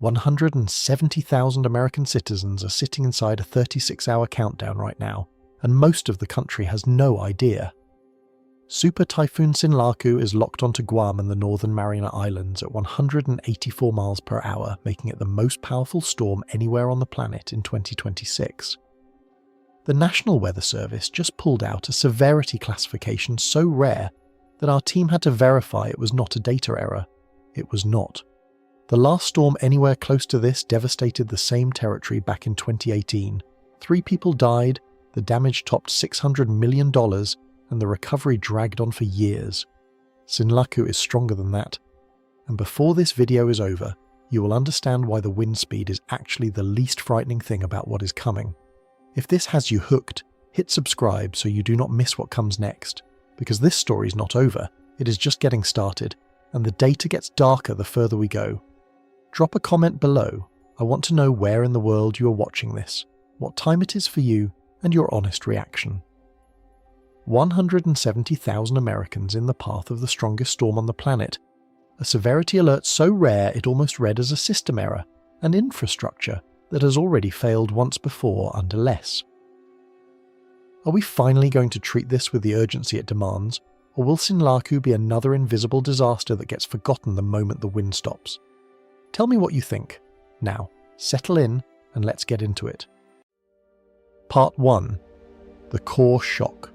170,000 American citizens are sitting inside a 36-hour countdown right now, and most of the country has no idea. Super Typhoon Sinlaku is locked onto Guam and the Northern Mariana Islands at 184 miles per hour, making it the most powerful storm anywhere on the planet in 2026. The National Weather Service just pulled out a severity classification so rare that our team had to verify it was not a data error. It was not. The last storm anywhere close to this devastated the same territory back in 2018. 3 people died, the damage topped $600 million, and the recovery dragged on for years. Sinlaku is stronger than that. And before this video is over, you will understand why the wind speed is actually the least frightening thing about what is coming. If this has you hooked, hit subscribe so you do not miss what comes next, because this story is not over, it is just getting started, and the data gets darker the further we go. Drop a comment below. I want to know where in the world you are watching this, what time it is for you, and your honest reaction. 170,000 Americans in the path of the strongest storm on the planet. A severity alert so rare it almost read as a system error, an infrastructure that has already failed once before under less. Are we finally going to treat this with the urgency it demands, or will Sinlaku be another invisible disaster that gets forgotten the moment the wind stops? Tell me what you think. Now, settle in and let's get into it. Part 1. The core shock.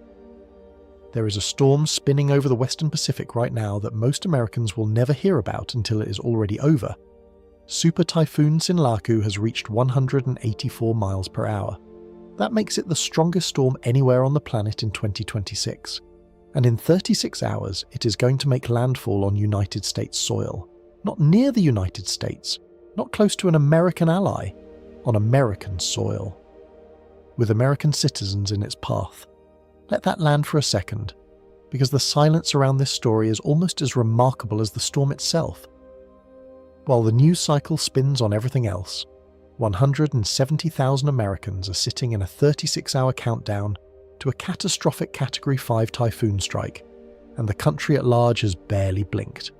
There is a storm spinning over the Western Pacific right now that most Americans will never hear about until it is already over. Super Typhoon Sinlaku has reached 184 miles per hour. That makes it the strongest storm anywhere on the planet in 2026. And in 36 hours, it is going to make landfall on United States soil. Not near the United States, not close to an American ally, on American soil. With American citizens in its path. Let that land for a second, because the silence around this story is almost as remarkable as the storm itself. While the news cycle spins on everything else, 170,000 Americans are sitting in a 36-hour countdown to a catastrophic Category 5 typhoon strike, and the country at large has barely blinked.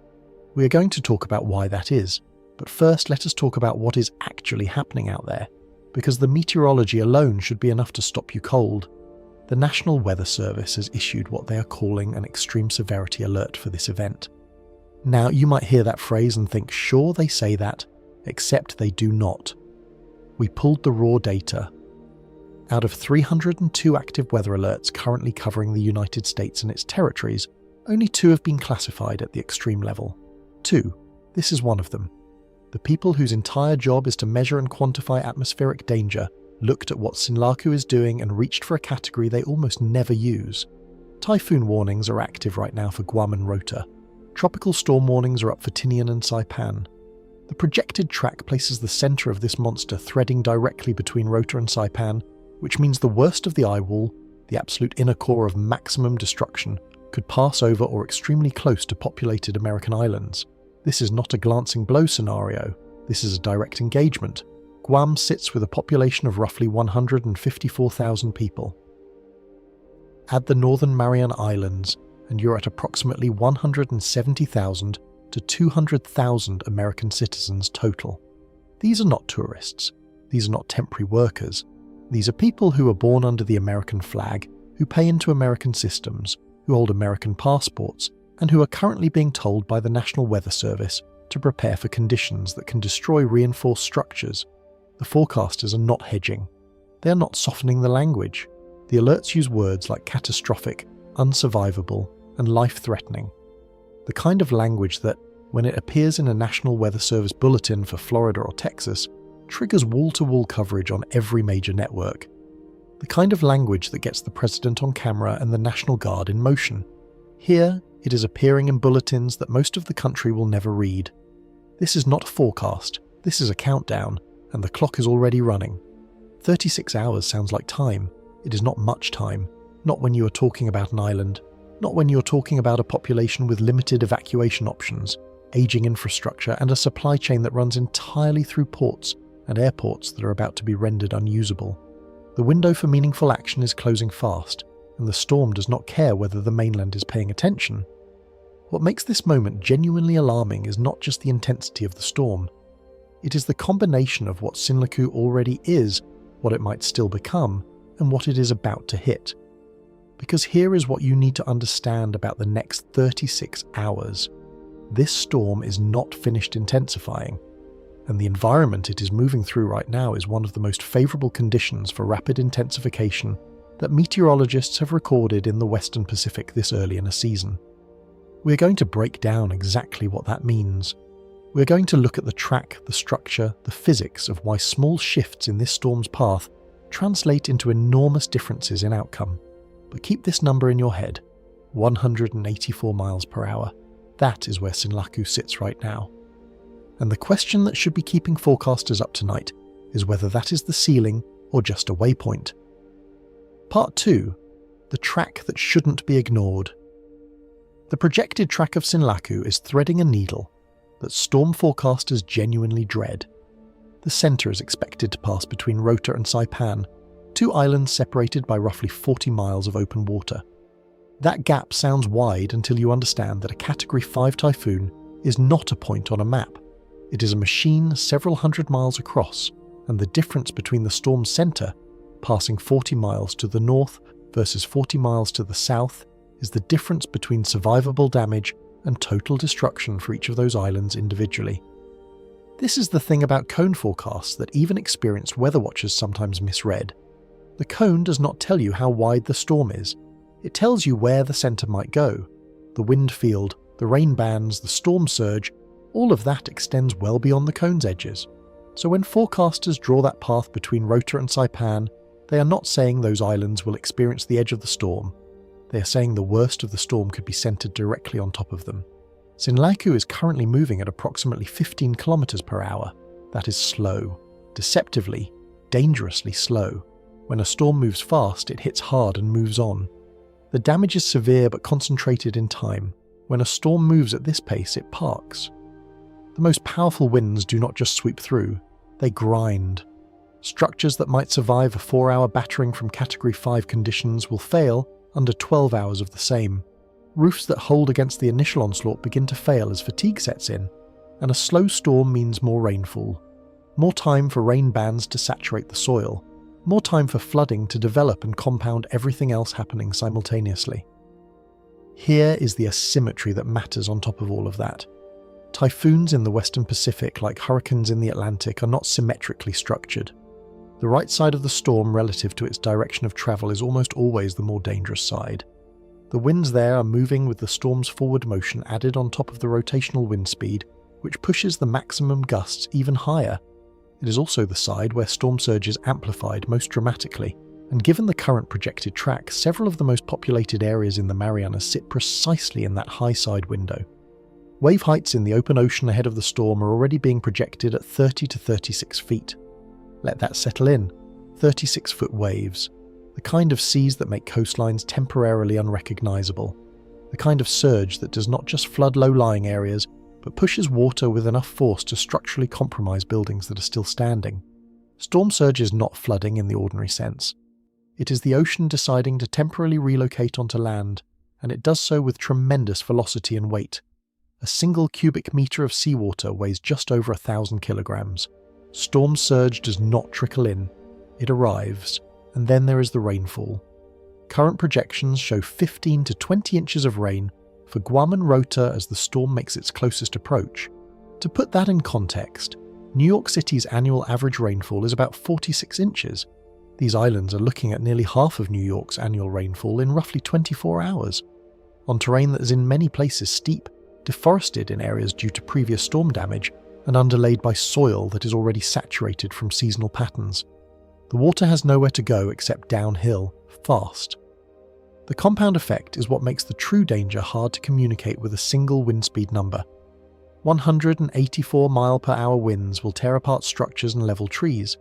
We are going to talk about why that is, but first let us talk about what is actually happening out there, because the meteorology alone should be enough to stop you cold. The National Weather Service has issued what they are calling an extreme severity alert for this event. Now, you might hear that phrase and think, sure, they say that, except they do not. We pulled the raw data. Out of 302 active weather alerts currently covering the United States and its territories, only 2 have been classified at the extreme level. 2. This is one of them. The people whose entire job is to measure and quantify atmospheric danger looked at what Sinlaku is doing and reached for a category they almost never use. Typhoon warnings are active right now for Guam and Rota. Tropical storm warnings are up for Tinian and Saipan. The projected track places the centre of this monster threading directly between Rota and Saipan, which means the worst of the eye wall, the absolute inner core of maximum destruction, could pass over or extremely close to populated American islands. This is not a glancing blow scenario, this is a direct engagement. Guam sits with a population of roughly 154,000 people. Add the Northern Mariana Islands, and you're at approximately 170,000 to 200,000 American citizens total. These are not tourists. These are not temporary workers. These are people who are born under the American flag, who pay into American systems, who hold American passports, and who are currently being told by the National Weather Service to prepare for conditions that can destroy reinforced structures. The forecasters are not hedging. They are not softening the language. The alerts use words like catastrophic, unsurvivable, and life-threatening. The kind of language that, when it appears in a National Weather Service bulletin for Florida or Texas, triggers wall-to-wall coverage on every major network. The kind of language that gets the president on camera and the National Guard in motion. Here, it is appearing in bulletins that most of the country will never read. This is not a forecast, this is a countdown, and the clock is already running. 36 hours sounds like time. It is not much time, not when you are talking about an island, not when you are talking about a population with limited evacuation options, aging infrastructure, and a supply chain that runs entirely through ports and airports that are about to be rendered unusable. The window for meaningful action is closing fast, and the storm does not care whether the mainland is paying attention. What makes this moment genuinely alarming is not just the intensity of the storm. It is the combination of what Sinlaku already is, what it might still become, and what it is about to hit. Because here is what you need to understand about the next 36 hours. This storm is not finished intensifying, and the environment it is moving through right now is one of the most favourable conditions for rapid intensification that meteorologists have recorded in the Western Pacific this early in a season. We're going to break down exactly what that means. We're going to look at the track, the structure, the physics of why small shifts in this storm's path translate into enormous differences in outcome. But keep this number in your head, 184 miles per hour. That is where Sinlaku sits right now. And the question that should be keeping forecasters up tonight is whether that is the ceiling or just a waypoint. Part 2. The track that shouldn't be ignored. The projected track of Sinlaku is threading a needle that storm forecasters genuinely dread. The centre is expected to pass between Rota and Saipan, two islands separated by roughly 40 miles of open water. That gap sounds wide until you understand that a Category 5 typhoon is not a point on a map. It is a machine several hundred miles across, and the difference between the storm's centre, passing 40 miles to the north versus 40 miles to the south, is the difference between survivable damage and total destruction for each of those islands individually. This is the thing about cone forecasts that even experienced weather watchers sometimes misread. The cone does not tell you how wide the storm is. It tells you where the centre might go. The wind field, the rain bands, the storm surge, all of that extends well beyond the cone's edges. So when forecasters draw that path between Rota and Saipan, they are not saying those islands will experience the edge of the storm. They are saying the worst of the storm could be centred directly on top of them. Sinlaku is currently moving at approximately 15 kilometers per hour. That is slow. Deceptively, dangerously slow. When a storm moves fast, it hits hard and moves on. The damage is severe but concentrated in time. When a storm moves at this pace, it parks. The most powerful winds do not just sweep through, they grind. Structures that might survive a 4-hour battering from Category 5 conditions will fail under 12 hours of the same. Roofs that hold against the initial onslaught begin to fail as fatigue sets in, and a slow storm means more rainfall. More time for rain bands to saturate the soil. More time for flooding to develop and compound everything else happening simultaneously. Here is the asymmetry that matters on top of all of that. Typhoons in the Western Pacific, like hurricanes in the Atlantic, are not symmetrically structured. The right side of the storm relative to its direction of travel is almost always the more dangerous side. The winds there are moving with the storm's forward motion added on top of the rotational wind speed, which pushes the maximum gusts even higher. It is also the side where storm surge is amplified most dramatically, and given the current projected track, several of the most populated areas in the Marianas sit precisely in that high side window. Wave heights in the open ocean ahead of the storm are already being projected at 30 to 36 feet. Let that settle in. 36-foot waves. The kind of seas that make coastlines temporarily unrecognisable. The kind of surge that does not just flood low-lying areas, but pushes water with enough force to structurally compromise buildings that are still standing. Storm surge is not flooding in the ordinary sense. It is the ocean deciding to temporarily relocate onto land, and it does so with tremendous velocity and weight. A single cubic metre of seawater weighs just over 1,000 kilograms. Storm surge does not trickle in. It arrives, and then there is the rainfall. Current projections show 15 to 20 inches of rain for Guam and Rota as the storm makes its closest approach. To put that in context, New York City's annual average rainfall is about 46 inches. These islands are looking at nearly half of New York's annual rainfall in roughly 24 hours, on terrain that is in many places steep, deforested in areas due to previous storm damage, and underlaid by soil that is already saturated from seasonal patterns. The water has nowhere to go except downhill, fast. The compound effect is what makes the true danger hard to communicate with a single wind speed number. 184 mile-per-hour winds will tear apart structures and level trees.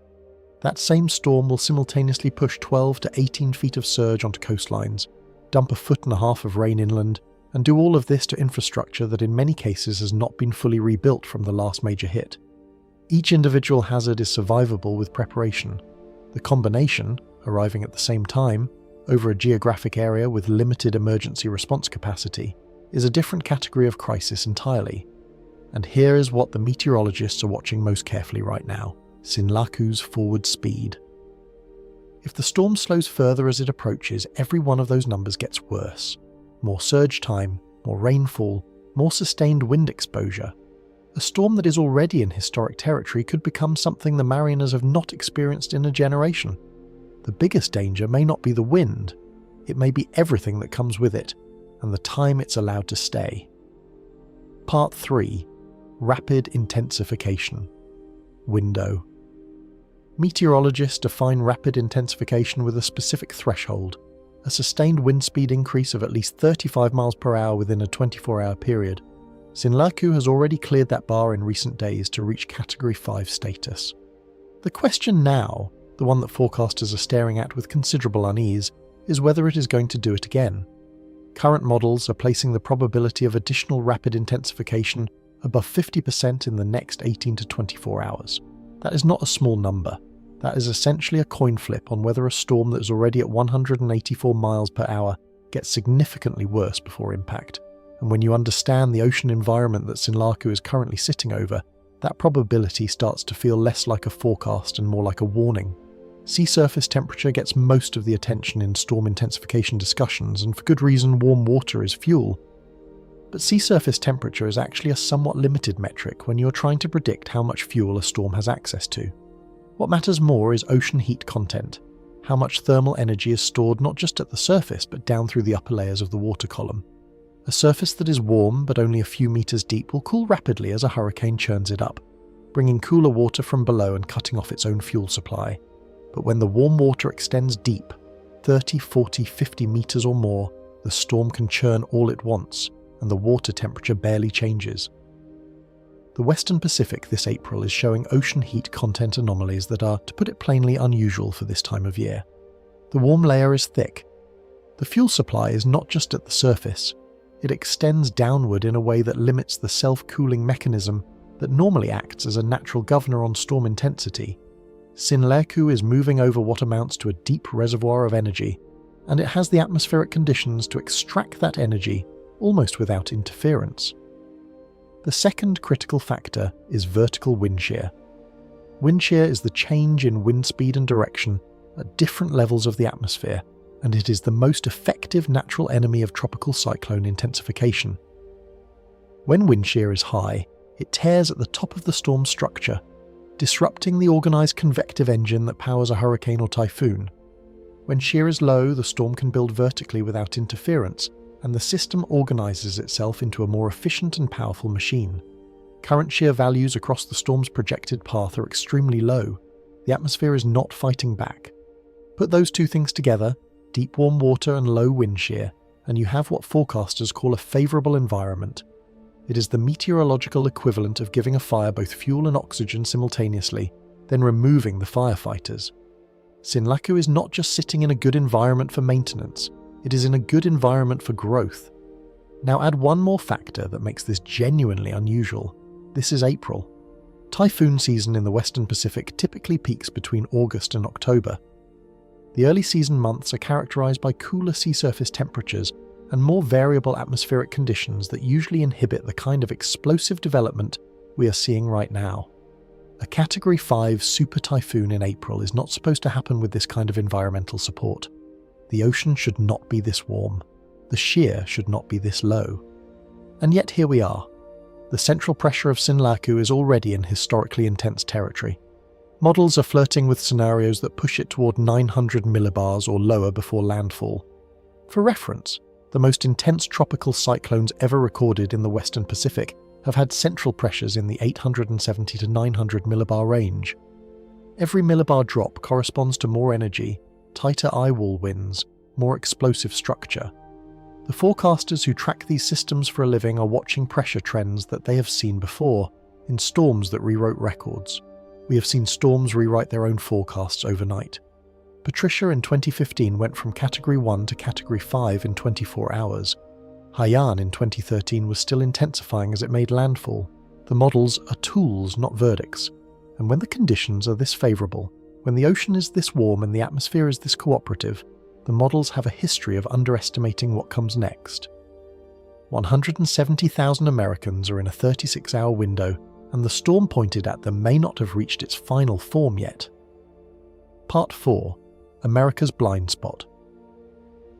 That same storm will simultaneously push 12 to 18 feet of surge onto coastlines, dump 1.5 feet of rain inland, and do all of this to infrastructure that in many cases has not been fully rebuilt from the last major hit. Each individual hazard is survivable with preparation. The combination, arriving at the same time, over a geographic area with limited emergency response capacity, is a different category of crisis entirely. And here is what the meteorologists are watching most carefully right now: Sinlaku's forward speed. If the storm slows further as it approaches, every one of those numbers gets worse. More surge time, more rainfall, more sustained wind exposure. A storm that is already in historic territory could become something the Marianas have not experienced in a generation. The biggest danger may not be the wind, it may be everything that comes with it, and the time it's allowed to stay. Part 3. Rapid intensification. Window. Meteorologists define rapid intensification with a specific threshold, a sustained wind speed increase of at least 35 miles per hour within a 24-hour period. Sinlaku has already cleared that bar in recent days to reach Category 5 status. The question now, the one that forecasters are staring at with considerable unease, is whether it is going to do it again. Current models are placing the probability of additional rapid intensification above 50% in the next 18 to 24 hours. That is not a small number. That is essentially a coin flip on whether a storm that is already at 184 miles per hour gets significantly worse before impact. And when you understand the ocean environment that Sinlaku is currently sitting over, that probability starts to feel less like a forecast and more like a warning. Sea surface temperature gets most of the attention in storm intensification discussions, and for good reason, warm water is fuel. But sea surface temperature is actually a somewhat limited metric when you're trying to predict how much fuel a storm has access to. What matters more is ocean heat content, how much thermal energy is stored not just at the surface but down through the upper layers of the water column. A surface that is warm but only a few meters deep will cool rapidly as a hurricane churns it up, bringing cooler water from below and cutting off its own fuel supply. But when the warm water extends deep, 30, 40, 50 meters or more, the storm can churn all it wants, and the water temperature barely changes. The Western Pacific this April is showing ocean heat content anomalies that are, to put it plainly, unusual for this time of year. The warm layer is thick. The fuel supply is not just at the surface. It extends downward in a way that limits the self-cooling mechanism that normally acts as a natural governor on storm intensity. Sinlaku is moving over what amounts to a deep reservoir of energy, and it has the atmospheric conditions to extract that energy almost without interference. The second critical factor is vertical wind shear. Wind shear is the change in wind speed and direction at different levels of the atmosphere, and it is the most effective natural enemy of tropical cyclone intensification. When wind shear is high, it tears at the top of the storm's structure, disrupting the organised convective engine that powers a hurricane or typhoon. When shear is low, the storm can build vertically without interference, and the system organises itself into a more efficient and powerful machine. Current shear values across the storm's projected path are extremely low. The atmosphere is not fighting back. Put those two things together, deep warm water and low wind shear, and you have what forecasters call a favourable environment. It is the meteorological equivalent of giving a fire both fuel and oxygen simultaneously, then removing the firefighters. Sinlaku is not just sitting in a good environment for maintenance, it is in a good environment for growth. Now add one more factor that makes this genuinely unusual. This is April. Typhoon season in the Western Pacific typically peaks between August and October. The early season months are characterized by cooler sea surface temperatures and more variable atmospheric conditions that usually inhibit the kind of explosive development we are seeing right now. A Category 5 super typhoon in April is not supposed to happen with this kind of environmental support. The ocean should not be this warm. The shear should not be this low. And yet here we are. The central pressure of Sinlaku is already in historically intense territory. Models are flirting with scenarios that push it toward 900 millibars or lower before landfall. For reference, the most intense tropical cyclones ever recorded in the Western Pacific have had central pressures in the 870 to 900 millibar range. Every millibar drop corresponds to more energy, tighter eyewall winds, more explosive structure. The forecasters who track these systems for a living are watching pressure trends that they have seen before, in storms that rewrote records. We have seen storms rewrite their own forecasts overnight. Patricia in 2015 went from Category 1 to Category 5 in 24 hours. Haiyan in 2013 was still intensifying as it made landfall. The models are tools, not verdicts. And when the conditions are this favourable, when the ocean is this warm and the atmosphere is this cooperative, the models have a history of underestimating what comes next. 170,000 Americans are in a 36-hour window, and the storm pointed at them may not have reached its final form yet. Part 4. America's Blind Spot.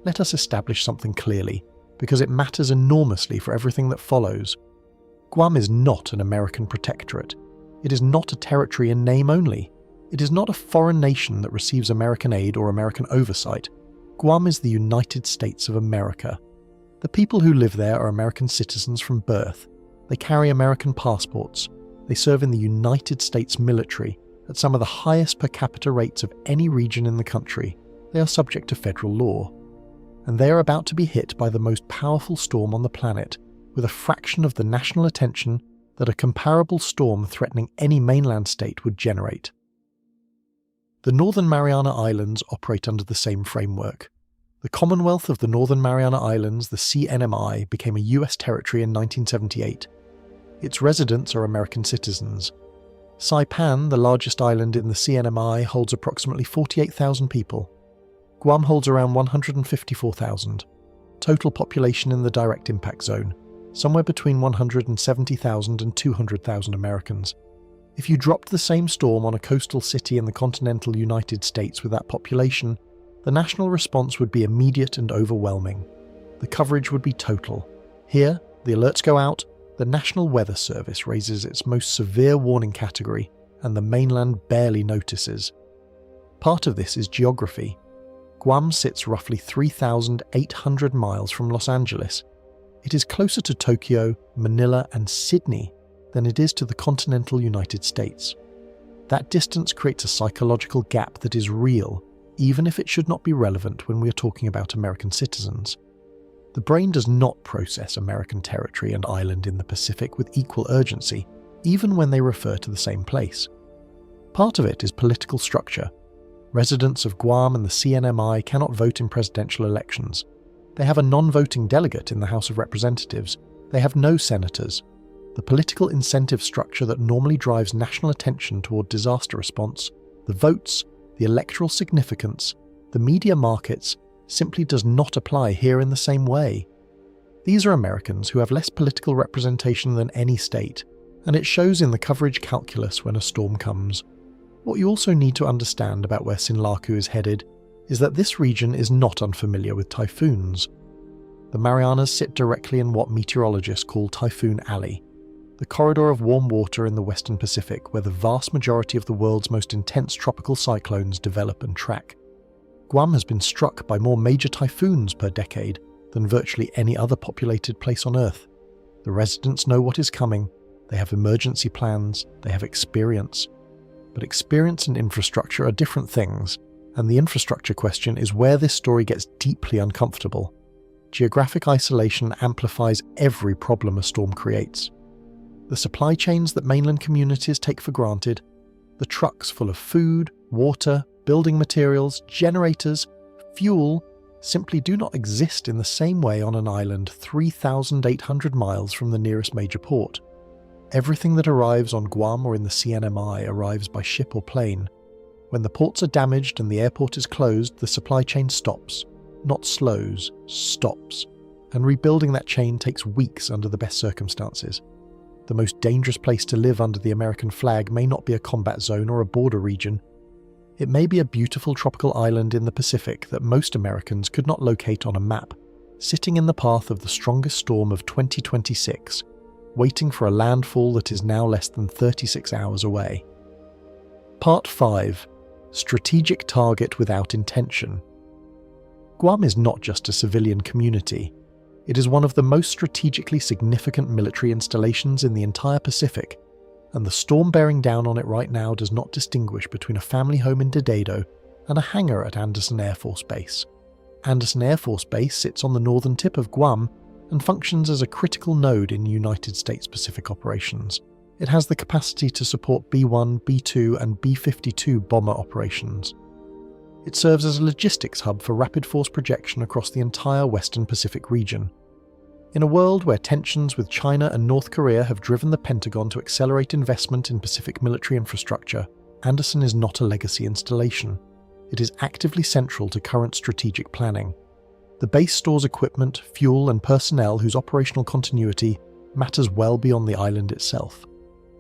Let us establish something clearly, because it matters enormously for everything that follows. Guam is not an American protectorate. It is not a territory in name only. It is not a foreign nation that receives American aid or American oversight. Guam is the United States of America. The people who live there are American citizens from birth. They carry American passports. They serve in the United States military at some of the highest per capita rates of any region in the country. They are subject to federal law. And they are about to be hit by the most powerful storm on the planet, with a fraction of the national attention that a comparable storm threatening any mainland state would generate. The Northern Mariana Islands operate under the same framework. The Commonwealth of the Northern Mariana Islands, the CNMI, became a US territory in 1978. Its residents are American citizens. Saipan, the largest island in the CNMI, holds approximately 48,000 people. Guam holds around 154,000. Total population in the direct impact zone, somewhere between 170,000 and 200,000 Americans. If you dropped the same storm on a coastal city in the continental United States with that population, the national response would be immediate and overwhelming. The coverage would be total. Here, the alerts go out, the National Weather Service raises its most severe warning category, and the mainland barely notices. Part of this is geography. Guam sits roughly 3,800 miles from Los Angeles. It is closer to Tokyo, Manila, and Sydney than it is to the continental United States. That distance creates a psychological gap that is real, even if it should not be relevant when we are talking about American citizens. The brain does not process American territory and island in the Pacific with equal urgency, even when they refer to the same place. Part of it is political structure. Residents of Guam and the CNMI cannot vote in presidential elections. They have a non-voting delegate in the House of Representatives. They have no senators. The political incentive structure that normally drives national attention toward disaster response, the votes, the electoral significance, the media markets, simply does not apply here in the same way. These are Americans who have less political representation than any state, and it shows in the coverage calculus when a storm comes. What you also need to understand about where Sinlaku is headed is that this region is not unfamiliar with typhoons. The Marianas sit directly in what meteorologists call Typhoon Alley, the corridor of warm water in the Western Pacific where the vast majority of the world's most intense tropical cyclones develop and track. Guam has been struck by more major typhoons per decade than virtually any other populated place on Earth. The residents know what is coming, they have emergency plans, they have experience. But experience and infrastructure are different things, and the infrastructure question is where this story gets deeply uncomfortable. Geographic isolation amplifies every problem a storm creates. The supply chains that mainland communities take for granted, the trucks full of food, water, building materials, generators, fuel, simply do not exist in the same way on an island 3,800 miles from the nearest major port. Everything that arrives on Guam or in the CNMI arrives by ship or plane. When the ports are damaged and the airport is closed, the supply chain stops, not slows, stops. And rebuilding that chain takes weeks under the best circumstances. The most dangerous place to live under the American flag may not be a combat zone or a border region. It may be a beautiful tropical island in the Pacific that most Americans could not locate on a map, sitting in the path of the strongest storm of 2026, waiting for a landfall that is now less than 36 hours away. Part 5. Strategic Target Without Intention. Guam is not just a civilian community. It is one of the most strategically significant military installations in the entire Pacific, and the storm bearing down on it right now does not distinguish between a family home in Dededo and a hangar at Andersen Air Force Base. Andersen Air Force Base sits on the northern tip of Guam and functions as a critical node in United States Pacific operations. It has the capacity to support B-1, B-2 and B-52 bomber operations. It serves as a logistics hub for rapid force projection across the entire Western Pacific region. In a world where tensions with China and North Korea have driven the Pentagon to accelerate investment in Pacific military infrastructure, Andersen is not a legacy installation. It is actively central to current strategic planning. The The base stores equipment, fuel and personnel whose operational continuity matters well beyond the island itself.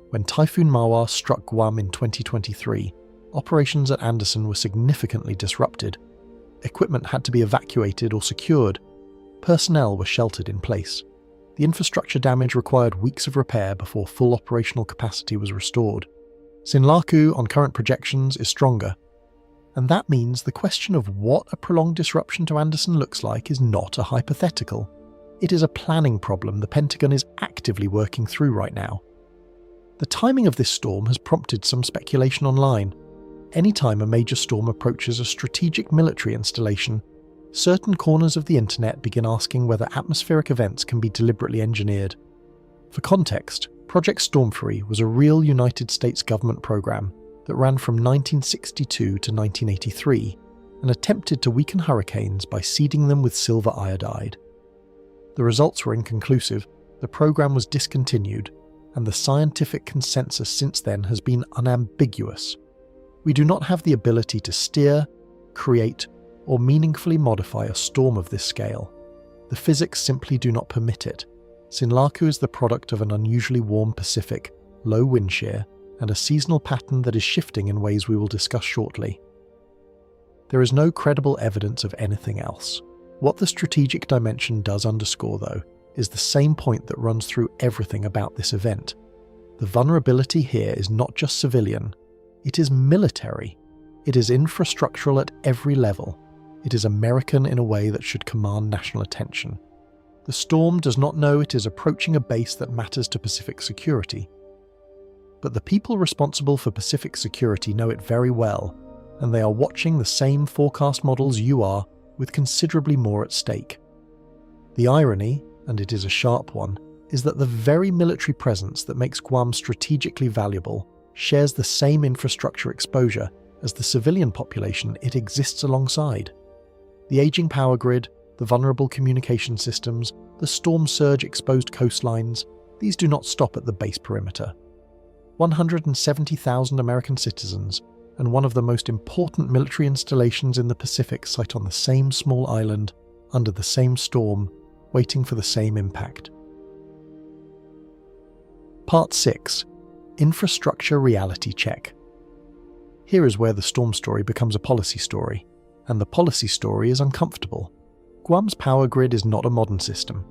When Typhoon Mawar struck Guam in 2023, operations at Anderson were significantly disrupted. Equipment had to be evacuated or secured. Personnel were sheltered in place. The infrastructure damage required weeks of repair before full operational capacity was restored. Sinlaku, on current projections, is stronger. And that means the question of what a prolonged disruption to Anderson looks like is not a hypothetical. It is a planning problem the Pentagon is actively working through right now. The timing of this storm has prompted some speculation online. Anytime a major storm approaches a strategic military installation, certain corners of the internet begin asking whether atmospheric events can be deliberately engineered. For context, Project Stormfury was a real United States government program that ran from 1962 to 1983 and attempted to weaken hurricanes by seeding them with silver iodide. The results were inconclusive, the program was discontinued, and the scientific consensus since then has been unambiguous. We do not have the ability to steer, create, or meaningfully modify a storm of this scale. The physics simply do not permit it. Sinlaku is the product of an unusually warm Pacific, low wind shear, and a seasonal pattern that is shifting in ways we will discuss shortly. There is no credible evidence of anything else. What the strategic dimension does underscore, though, is the same point that runs through everything about this event. The vulnerability here is not just civilian, it is military. It is infrastructural at every level. It is American in a way that should command national attention. The storm does not know it is approaching a base that matters to Pacific security. But the people responsible for Pacific security know it very well, and they are watching the same forecast models you are, with considerably more at stake. The irony, and it is a sharp one, is that the very military presence that makes Guam strategically valuable shares the same infrastructure exposure as the civilian population it exists alongside. The aging power grid, the vulnerable communication systems, the storm surge exposed coastlines, these do not stop at the base perimeter. 170,000 American citizens and one of the most important military installations in the Pacific site on the same small island, under the same storm, waiting for the same impact. Part 6. Infrastructure Reality Check. Here is where the storm story becomes a policy story, and the policy story is uncomfortable. Guam's power grid is not a modern system.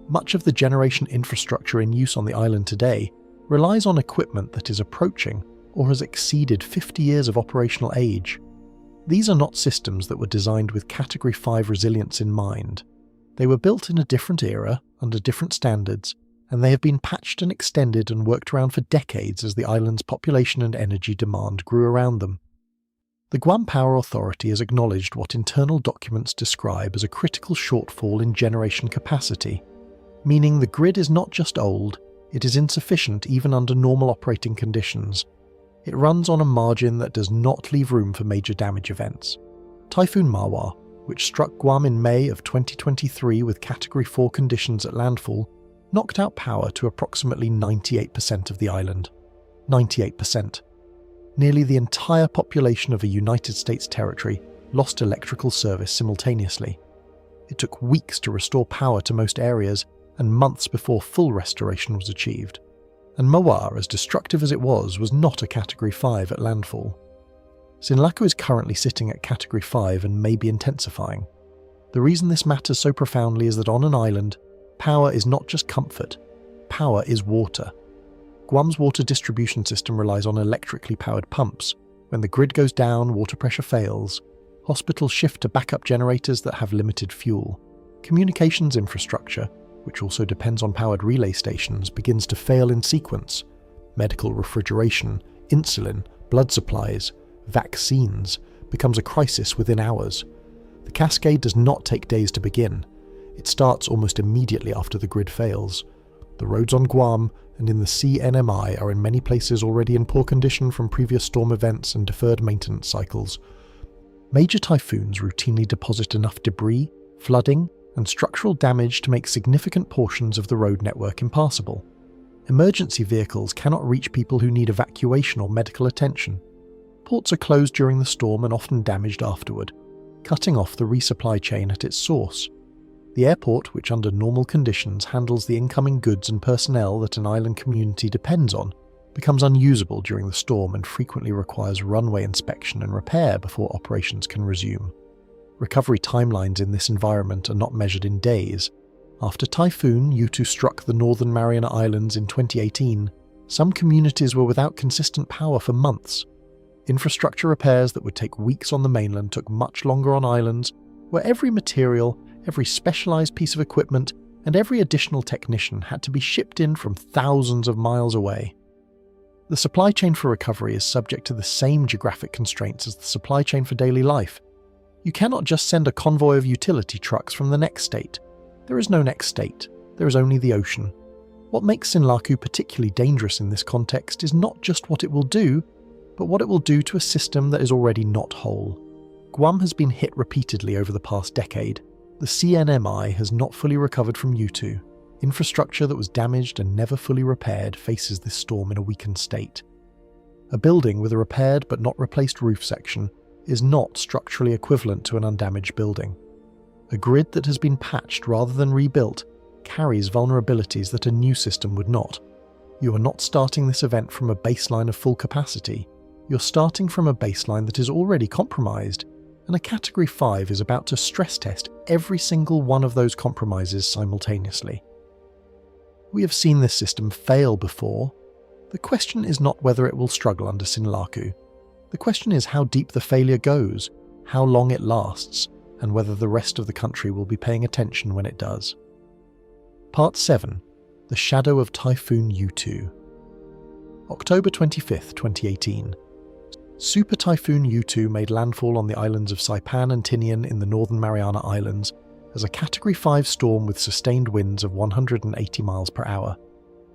Much of the generation infrastructure in use on the island today relies on equipment that is approaching or has exceeded 50 years of operational age. These are not systems that were designed with Category 5 resilience in mind. They were built in a different era, under different standards, and they have been patched and extended and worked around for decades as the island's population and energy demand grew around them. The Guam Power Authority has acknowledged what internal documents describe as a critical shortfall in generation capacity, meaning the grid is not just old, it is insufficient even under normal operating conditions. It runs on a margin that does not leave room for major damage events. Typhoon Mawar, which struck Guam in May of 2023 with Category 4 conditions at landfall, knocked out power to approximately 98% of the island. 98%. Nearly the entire population of a United States territory lost electrical service simultaneously. It took weeks to restore power to most areas and months before full restoration was achieved. And Mawar, as destructive as it was not a Category 5 at landfall. Sinlaku is currently sitting at Category 5 and may be intensifying. The reason this matters so profoundly is that on an island, power is not just comfort, power is water. Guam's water distribution system relies on electrically powered pumps. When the grid goes down, water pressure fails. Hospitals shift to backup generators that have limited fuel. Communications infrastructure, which also depends on powered relay stations, begins to fail in sequence. Medical refrigeration, insulin, blood supplies, vaccines becomes a crisis within hours. The cascade does not take days to begin. It starts almost immediately after the grid fails. The roads on Guam and in the CNMI are in many places already in poor condition from previous storm events and deferred maintenance cycles. Major typhoons routinely deposit enough debris, flooding, and structural damage to make significant portions of the road network impassable. Emergency vehicles cannot reach people who need evacuation or medical attention. Ports are closed during the storm and often damaged afterward, cutting off the resupply chain at its source. The airport, which under normal conditions handles the incoming goods and personnel that an island community depends on, becomes unusable during the storm and frequently requires runway inspection and repair before operations can resume. Recovery timelines in this environment are not measured in days. After Typhoon Yutu struck the Northern Mariana Islands in 2018, some communities were without consistent power for months. Infrastructure repairs that would take weeks on the mainland took much longer on islands, where every material, every specialized piece of equipment, and every additional technician had to be shipped in from thousands of miles away. The supply chain for recovery is subject to the same geographic constraints as the supply chain for daily life. You cannot just send a convoy of utility trucks from the next state. There is no next state. There is only the ocean. What makes Sinlaku particularly dangerous in this context is not just what it will do, but what it will do to a system that is already not whole. Guam has been hit repeatedly over the past decade. The CNMI has not fully recovered from Yutu. Infrastructure that was damaged and never fully repaired faces this storm in a weakened state. A building with a repaired but not replaced roof section is not structurally equivalent to an undamaged building. A grid that has been patched rather than rebuilt carries vulnerabilities that a new system would not. You are not starting this event from a baseline of full capacity. You're starting from a baseline that is already compromised, and a Category 5 is about to stress test every single one of those compromises simultaneously. We have seen this system fail before. The question is not whether it will struggle under Sinlaku. The question is how deep the failure goes, how long it lasts, and whether the rest of the country will be paying attention when it does. Part 7. The Shadow of Typhoon Yutu. October 25, 2018. Super Typhoon Yutu made landfall on the islands of Saipan and Tinian in the Northern Mariana Islands as a Category 5 storm with sustained winds of 180 miles per hour.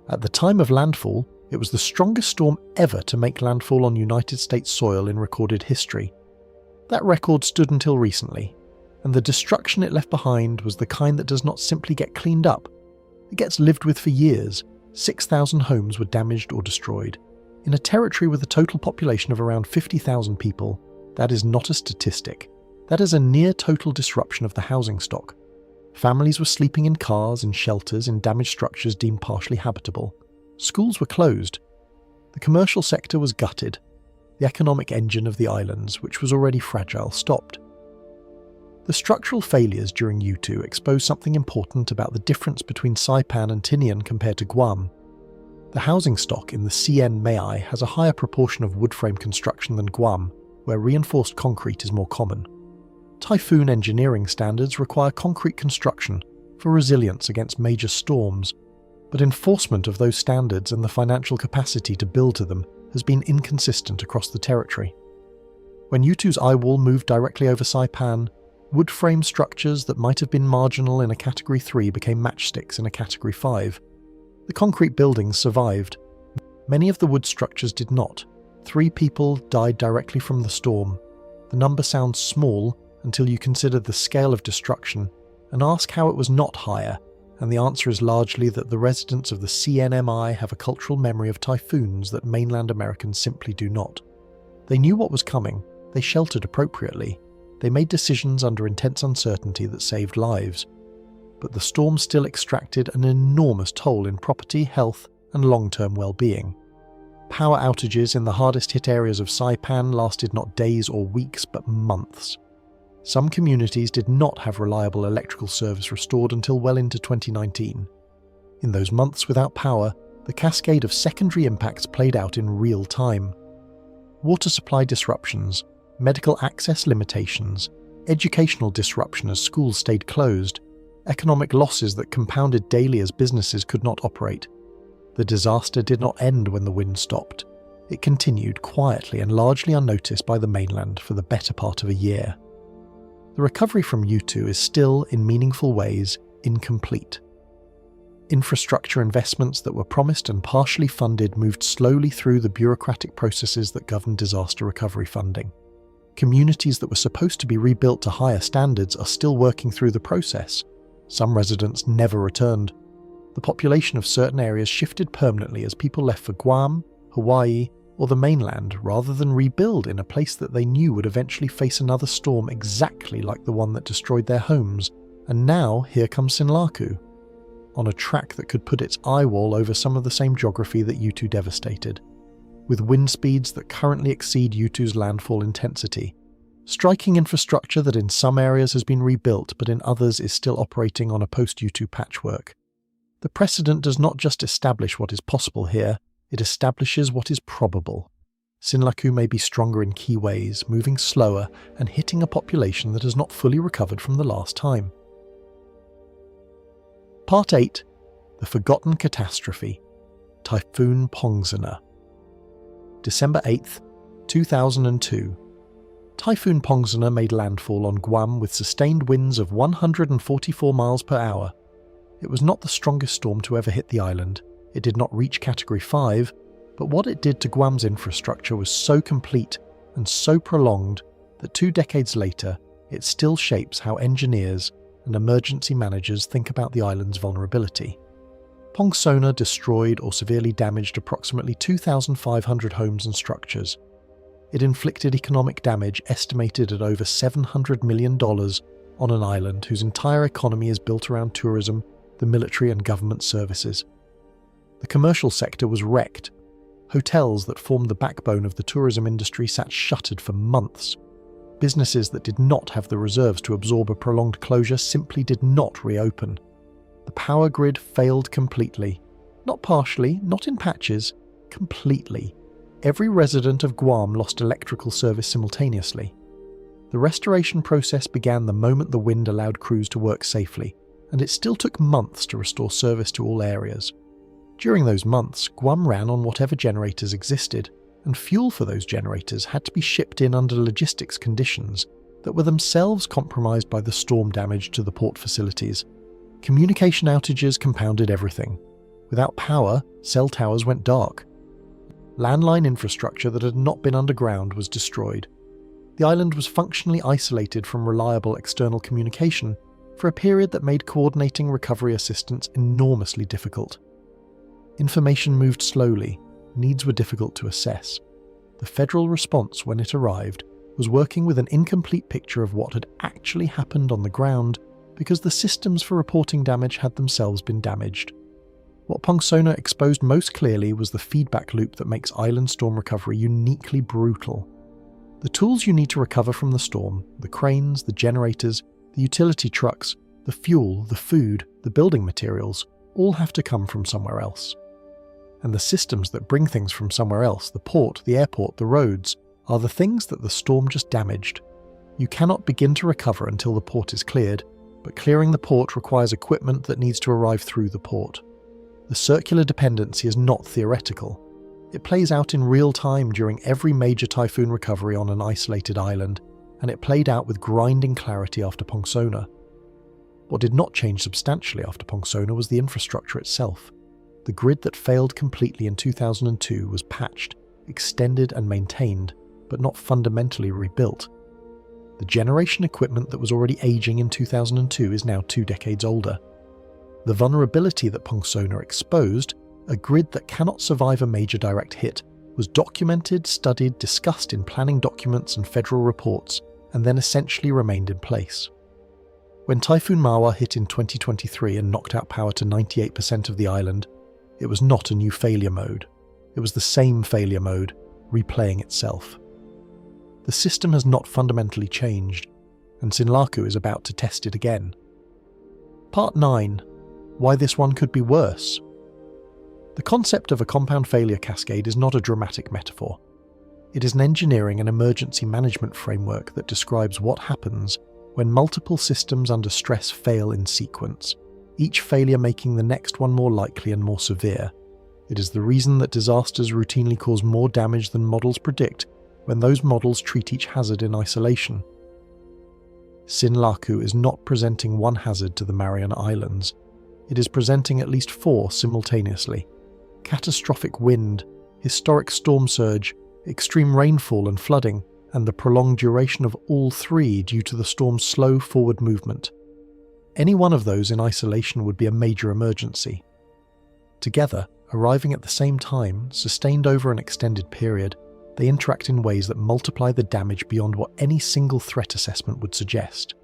At the time of landfall, it was the strongest storm ever to make landfall on United States soil in recorded history. That record stood until recently, and the destruction it left behind was the kind that does not simply get cleaned up. It gets lived with for years. 6,000 homes were damaged or destroyed. In a territory with a total population of around 50,000 people, that is not a statistic. That is a near-total disruption of the housing stock. Families were sleeping in cars and shelters in damaged structures deemed partially habitable. Schools were closed. The commercial sector was gutted. The economic engine of the islands, which was already fragile, stopped. The structural failures during Yutu exposed something important about the difference between Saipan and Tinian compared to Guam. The housing stock in the CNMI has a higher proportion of wood frame construction than Guam, where reinforced concrete is more common. Typhoon engineering standards require concrete construction for resilience against major storms, but enforcement of those standards and the financial capacity to build to them has been inconsistent across the territory. When Yutu's eye wall moved directly over Saipan, wood frame structures that might have been marginal in a Category 3 became matchsticks in a Category 5. The concrete buildings survived. Many of the wood structures did not. 3 people died directly from the storm. The number sounds small until you consider the scale of destruction and ask how it was not higher, and the answer is largely that the residents of the CNMI have a cultural memory of typhoons that mainland Americans simply do not. They knew what was coming, they sheltered appropriately, they made decisions under intense uncertainty that saved lives. But the storm still extracted an enormous toll in property, health, and long-term well-being. Power outages in the hardest-hit areas of Saipan lasted not days or weeks, but months. Some communities did not have reliable electrical service restored until well into 2019. In those months without power, the cascade of secondary impacts played out in real time. Water supply disruptions, medical access limitations, educational disruption as schools stayed closed, economic losses that compounded daily as businesses could not operate. The disaster did not end when the wind stopped. It continued quietly and largely unnoticed by the mainland for the better part of a year. The recovery from Yutu is still, in meaningful ways, incomplete. Infrastructure investments that were promised and partially funded moved slowly through the bureaucratic processes that govern disaster recovery funding. Communities that were supposed to be rebuilt to higher standards are still working through the process. Some residents never returned. The population of certain areas shifted permanently as people left for Guam, Hawaii, or the mainland rather than rebuild in a place that they knew would eventually face another storm exactly like the one that destroyed their homes And now here comes Sinlaku, on a track that could put its eyewall over some of the same geography that U2 devastated, with wind speeds that currently exceed U2's landfall intensity, striking infrastructure that in some areas has been rebuilt but in others is still operating on a post-U2 patchwork. The precedent does not just establish what is possible here, it establishes what is probable. Sinlaku may be stronger in key ways, moving slower and hitting a population that has not fully recovered from the last time. Part 8. The Forgotten Catastrophe. Typhoon Pongsana. December 8th, 2002. Typhoon Pongsana made landfall on Guam with sustained winds of 144 miles per hour. It was not the strongest storm to ever hit the island. It did not reach Category 5, but what it did to Guam's infrastructure was so complete and so prolonged that 2 decades later, it still shapes how engineers and emergency managers think about the island's vulnerability. Pongsana destroyed or severely damaged approximately 2,500 homes and structures. It inflicted economic damage estimated at over $700 million on an island whose entire economy is built around tourism, the military and government services. The commercial sector was wrecked. Hotels that formed the backbone of the tourism industry sat shuttered for months. Businesses that did not have the reserves to absorb a prolonged closure simply did not reopen. The power grid failed completely. Not partially, not in patches, completely. Every resident of Guam lost electrical service simultaneously. The restoration process began the moment the wind allowed crews to work safely, and it still took months to restore service to all areas. During those months, Guam ran on whatever generators existed, and fuel for those generators had to be shipped in under logistics conditions that were themselves compromised by the storm damage to the port facilities. Communication outages compounded everything. Without power, cell towers went dark. Landline infrastructure that had not been underground was destroyed. The island was functionally isolated from reliable external communication for a period that made coordinating recovery assistance enormously difficult. Information moved slowly, needs were difficult to assess. The federal response, when it arrived, was working with an incomplete picture of what had actually happened on the ground because the systems for reporting damage had themselves been damaged. What Pongsana exposed most clearly was the feedback loop that makes island storm recovery uniquely brutal. The tools you need to recover from the storm, the cranes, the generators, the utility trucks, the fuel, the food, the building materials, all have to come from somewhere else. And the systems that bring things from somewhere else, the port, the airport, the roads, are the things that the storm just damaged. You cannot begin to recover until the port is cleared, but clearing the port requires equipment that needs to arrive through the port. The circular dependency is not theoretical. It plays out in real time during every major typhoon recovery on an isolated island, and it played out with grinding clarity after Pongsana. What did not change substantially after Pongsana was the infrastructure itself. The grid that failed completely in 2002 was patched, extended and maintained, but not fundamentally rebuilt. The generation equipment that was already aging in 2002 is now 2 decades older. The vulnerability that Pongsana exposed, a grid that cannot survive a major direct hit, was documented, studied, discussed in planning documents and federal reports, and then essentially remained in place. When Typhoon Mawar hit in 2023 and knocked out power to 98% of the island, it was not a new failure mode. It was the same failure mode, replaying itself. The system has not fundamentally changed, and Sinlaku is about to test it again. Part 9. Why this one could be worse. The concept of a compound failure cascade is not a dramatic metaphor. It is an engineering and emergency management framework that describes what happens when multiple systems under stress fail in sequence, each failure making the next one more likely and more severe. It is the reason that disasters routinely cause more damage than models predict when those models treat each hazard in isolation. Sinlaku is not presenting one hazard to the Mariana Islands. It is presenting at least 4 simultaneously. Catastrophic wind, historic storm surge, extreme rainfall and flooding, and the prolonged duration of all 3 due to the storm's slow forward movement. Any one of those in isolation would be a major emergency. Together, arriving at the same time, sustained over an extended period, they interact in ways that multiply the damage beyond what any single threat assessment would suggest.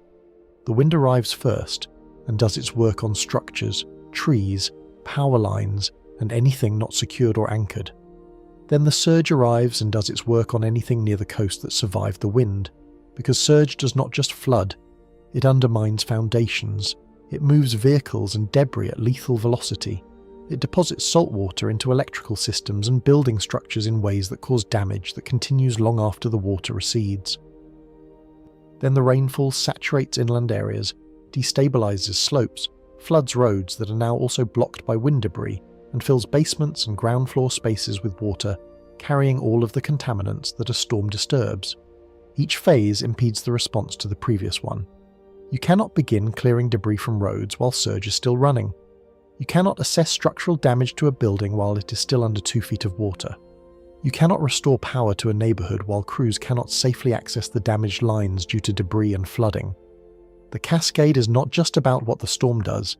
The wind arrives first, and does its work on structures, trees, power lines, and anything not secured or anchored. Then the surge arrives and does its work on anything near the coast that survived the wind, because surge does not just flood, it undermines foundations, it moves vehicles and debris at lethal velocity, it deposits salt water into electrical systems and building structures in ways that cause damage that continues long after the water recedes. Then the rainfall saturates inland areas, destabilizes slopes, floods roads that are now also blocked by wind debris, and fills basements and ground floor spaces with water, carrying all of the contaminants that a storm disturbs. Each phase impedes the response to the previous one. You cannot begin clearing debris from roads while surge is still running. You cannot assess structural damage to a building while it is still under 2 feet of water. You cannot restore power to a neighborhood while crews cannot safely access the damaged lines due to debris and flooding. The cascade is not just about what the storm does,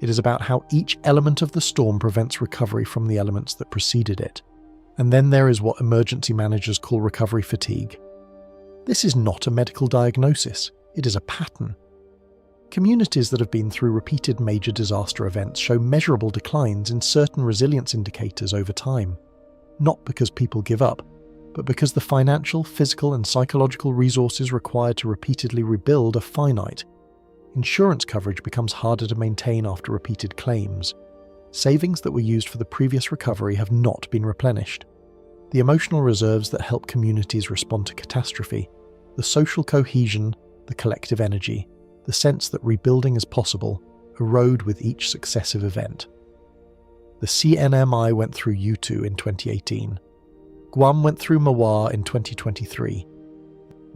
it is about how each element of the storm prevents recovery from the elements that preceded it. And then there is what emergency managers call recovery fatigue. This is not a medical diagnosis, it is a pattern. Communities that have been through repeated major disaster events show measurable declines in certain resilience indicators over time, not because people give up, but because the financial, physical, and psychological resources required to repeatedly rebuild are finite. Insurance coverage becomes harder to maintain after repeated claims. Savings that were used for the previous recovery have not been replenished. The emotional reserves that help communities respond to catastrophe, the social cohesion, the collective energy, the sense that rebuilding is possible, erode with each successive event. The CNMI went through U2 in 2018. Guam went through Mawar in 2023.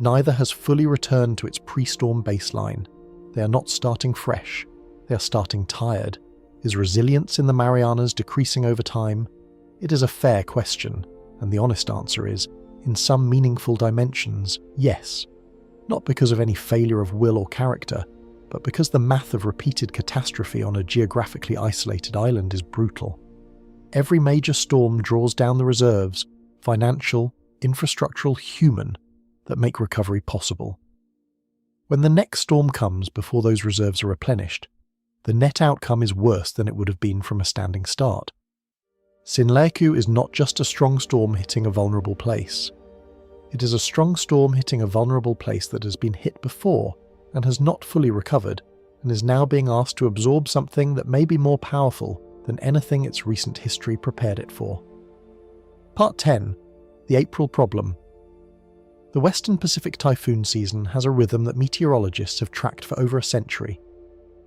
Neither has fully returned to its pre-storm baseline. They are not starting fresh. They are starting tired. Is resilience in the Marianas decreasing over time? It is a fair question, and the honest answer is, in some meaningful dimensions, yes. Not because of any failure of will or character, but because the math of repeated catastrophe on a geographically isolated island is brutal. Every major storm draws down the reserves, financial, infrastructural, human, that make recovery possible. When the next storm comes before those reserves are replenished, the net outcome is worse than it would have been from a standing start. Sinlaku is not just a strong storm hitting a vulnerable place. It is a strong storm hitting a vulnerable place that has been hit before and has not fully recovered, and is now being asked to absorb something that may be more powerful than anything its recent history prepared it for. Part 10. The April Problem. The Western Pacific typhoon season has a rhythm that meteorologists have tracked for over a century.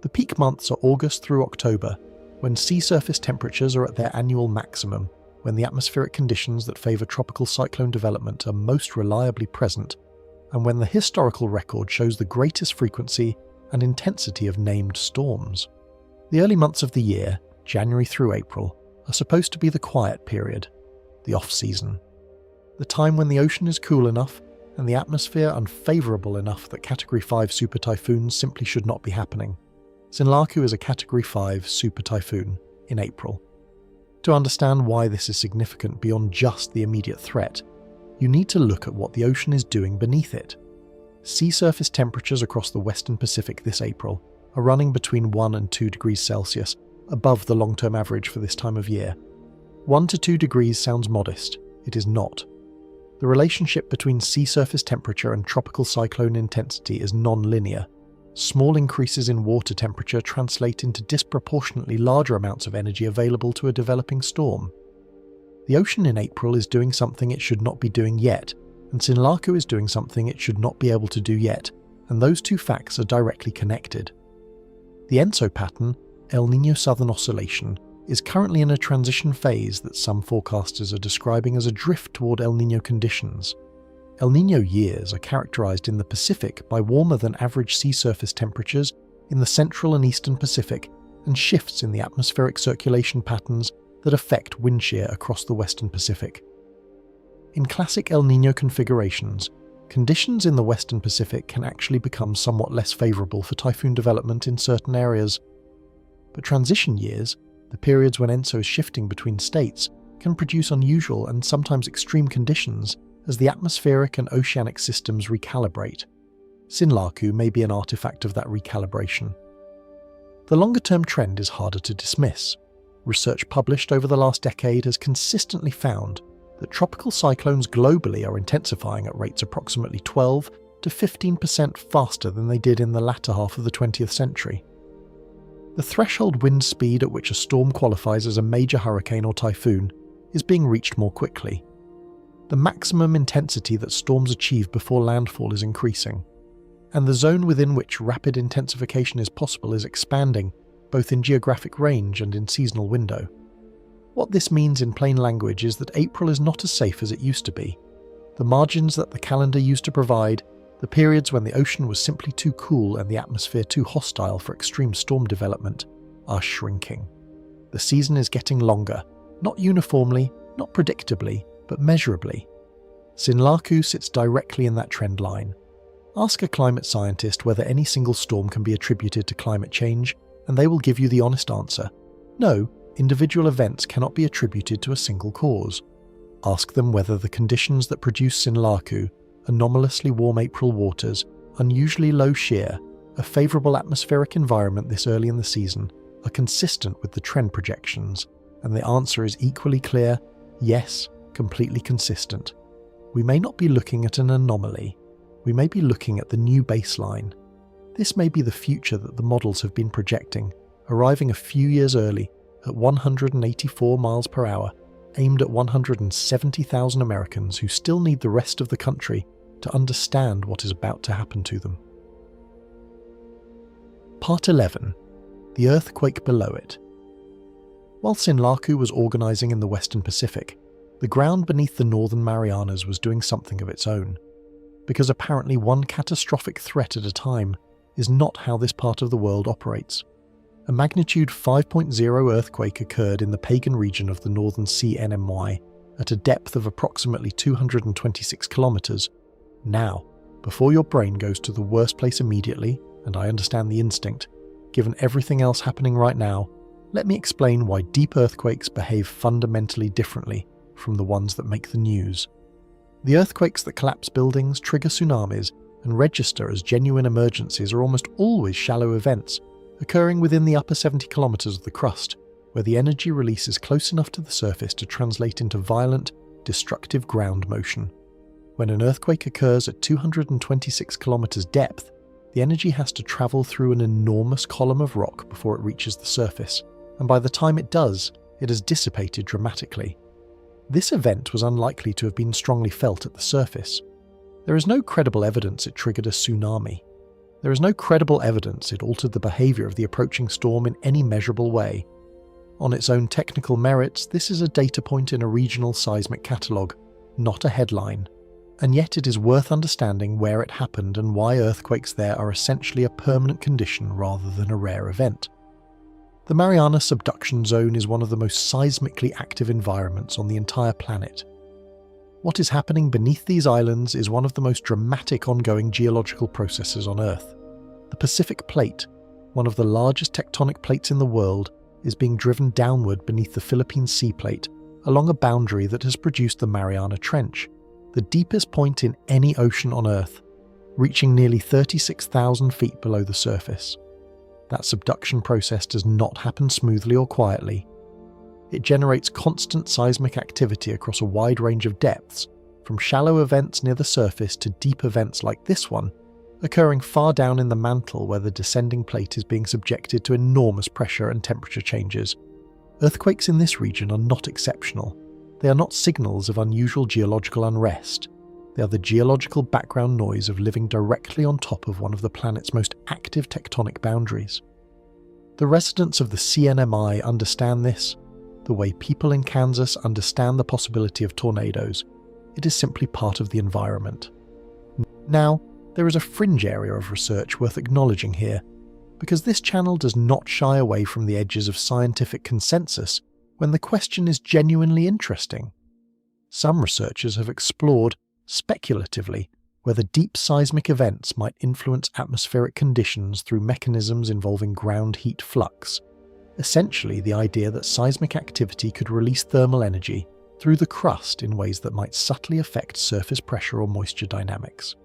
The peak months are August through October, when sea surface temperatures are at their annual maximum, when the atmospheric conditions that favour tropical cyclone development are most reliably present, and when the historical record shows the greatest frequency and intensity of named storms. The early months of the year, January through April, are supposed to be the quiet period, the off-season, the time when the ocean is cool enough and the atmosphere unfavourable enough that Category 5 super typhoons simply should not be happening. Sinlaku is a Category 5 super typhoon in April. To understand why this is significant beyond just the immediate threat, you need to look at what the ocean is doing beneath it. Sea surface temperatures across the Western Pacific this April are running between 1 and 2 degrees Celsius above the long-term average for this time of year. 1 to 2 degrees sounds modest. It is not. The relationship between sea surface temperature and tropical cyclone intensity is non-linear. Small increases in water temperature translate into disproportionately larger amounts of energy available to a developing storm. The ocean in April is doing something it should not be doing yet, and Sinlaku is doing something it should not be able to do yet, and those two facts are directly connected. The ENSO pattern, El Niño Southern Oscillation, is currently in a transition phase that some forecasters are describing as a drift toward El Niño conditions. El Niño years are characterized in the Pacific by warmer than average sea surface temperatures in the central and eastern Pacific and shifts in the atmospheric circulation patterns that affect wind shear across the western Pacific. In classic El Niño configurations, conditions in the western Pacific can actually become somewhat less favorable for typhoon development in certain areas. But transition years, the periods when ENSO is shifting between states, can produce unusual and sometimes extreme conditions as the atmospheric and oceanic systems recalibrate. Sinlaku may be an artifact of that recalibration. The longer-term trend is harder to dismiss. Research published over the last decade has consistently found that tropical cyclones globally are intensifying at rates approximately 12 to 15% faster than they did in the latter half of the 20th century. The threshold wind speed at which a storm qualifies as a major hurricane or typhoon is being reached more quickly. The maximum intensity that storms achieve before landfall is increasing, and the zone within which rapid intensification is possible is expanding, both in geographic range and in seasonal window. What this means in plain language is that April is not as safe as it used to be. The margins that the calendar used to provide, the periods when the ocean was simply too cool and the atmosphere too hostile for extreme storm development, are shrinking. The season is getting longer, not uniformly, not predictably, but measurably. Sinlaku sits directly in that trend line. Ask a climate scientist whether any single storm can be attributed to climate change, and they will give you the honest answer. No, individual events cannot be attributed to a single cause. Ask them whether the conditions that produce Sinlaku, anomalously warm April waters, unusually low shear, a favourable atmospheric environment this early in the season, are consistent with the trend projections, and the answer is equally clear: yes, completely consistent. We may not be looking at an anomaly. We may be looking at the new baseline. This may be the future that the models have been projecting, arriving a few years early at 184 miles per hour, aimed at 170,000 Americans who still need the rest of the country to understand what is about to happen to them. Part 11. The earthquake below it. While Sinlaku was organising in the Western Pacific, the ground beneath the Northern Marianas was doing something of its own, because apparently one catastrophic threat at a time is not how this part of the world operates. A magnitude 5.0 earthquake occurred in the pagan region of the Northern CNMY at a depth of approximately 226 kilometres. Now, before your brain goes to the worst place immediately, and I understand the instinct, given everything else happening right now, let me explain why deep earthquakes behave fundamentally differently from the ones that make the news. The earthquakes that collapse buildings, trigger tsunamis, and register as genuine emergencies are almost always shallow events, occurring within the upper 70 kilometres of the crust, where the energy release is close enough to the surface to translate into violent, destructive ground motion. When an earthquake occurs at 226 kilometres depth, the energy has to travel through an enormous column of rock before it reaches the surface, and by the time it does, it has dissipated dramatically. This event was unlikely to have been strongly felt at the surface. There is no credible evidence it triggered a tsunami. There is no credible evidence it altered the behaviour of the approaching storm in any measurable way. On its own technical merits, this is a data point in a regional seismic catalogue, not a headline. And yet it is worth understanding where it happened and why earthquakes there are essentially a permanent condition rather than a rare event. The Mariana subduction zone is one of the most seismically active environments on the entire planet. What is happening beneath these islands is one of the most dramatic ongoing geological processes on Earth. The Pacific Plate, one of the largest tectonic plates in the world, is being driven downward beneath the Philippine Sea Plate along a boundary that has produced the Mariana Trench, the deepest point in any ocean on Earth, reaching nearly 36,000 feet below the surface. That subduction process does not happen smoothly or quietly. It generates constant seismic activity across a wide range of depths, from shallow events near the surface to deep events like this one, occurring far down in the mantle where the descending plate is being subjected to enormous pressure and temperature changes. Earthquakes in this region are not exceptional. They are not signals of unusual geological unrest. They are the geological background noise of living directly on top of one of the planet's most active tectonic boundaries. The residents of the CNMI understand this, the way people in Kansas understand the possibility of tornadoes. It is simply part of the environment. Now, there is a fringe area of research worth acknowledging here, because this channel does not shy away from the edges of scientific consensus when the question is genuinely interesting. Some researchers have explored, speculatively, whether deep seismic events might influence atmospheric conditions through mechanisms involving ground heat flux, essentially the idea that seismic activity could release thermal energy through the crust in ways that might subtly affect surface pressure or moisture dynamics.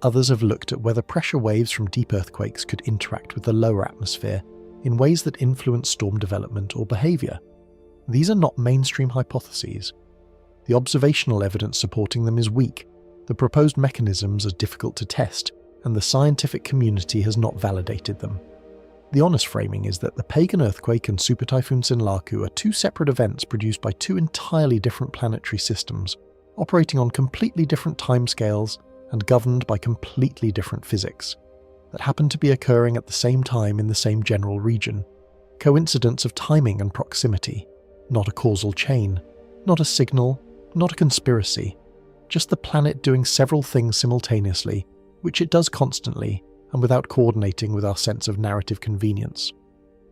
Others have looked at whether pressure waves from deep earthquakes could interact with the lower atmosphere in ways that influence storm development or behaviour. These are not mainstream hypotheses. The observational evidence supporting them is weak, the proposed mechanisms are difficult to test, and the scientific community has not validated them. The honest framing is that the pagan earthquake and Super Typhoon Sinlaku are two separate events produced by two entirely different planetary systems, operating on completely different timescales and governed by completely different physics, that happen to be occurring at the same time in the same general region. Coincidence of timing and proximity, not a causal chain, not a signal, not a conspiracy, just the planet doing several things simultaneously, which it does constantly, and without coordinating with our sense of narrative convenience.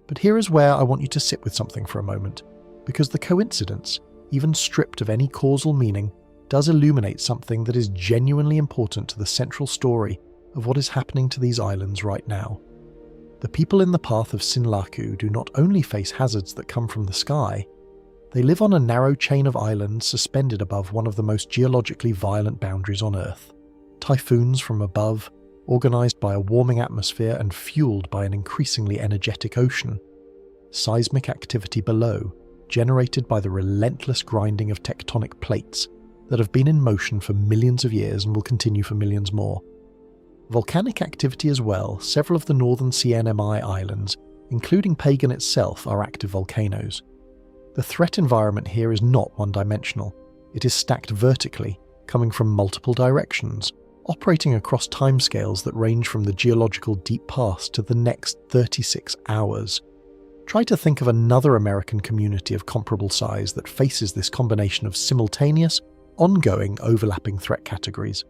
But here is where I want you to sit with something for a moment, because the coincidence, even stripped of any causal meaning, does illuminate something that is genuinely important to the central story of what is happening to these islands right now. The people in the path of Sinlaku do not only face hazards that come from the sky, they live on a narrow chain of islands suspended above one of the most geologically violent boundaries on Earth. Typhoons from above, organised by a warming atmosphere and fuelled by an increasingly energetic ocean. Seismic activity below, generated by the relentless grinding of tectonic plates that have been in motion for millions of years and will continue for millions more. Volcanic activity as well. Several of the Northern CNMI islands, including Pagan itself, are active volcanoes. The threat environment here is not one-dimensional. It is stacked vertically, coming from multiple directions, operating across timescales that range from the geological deep past to the next 36 hours. Try to think of another American community of comparable size that faces this combination of simultaneous, ongoing, overlapping threat categories.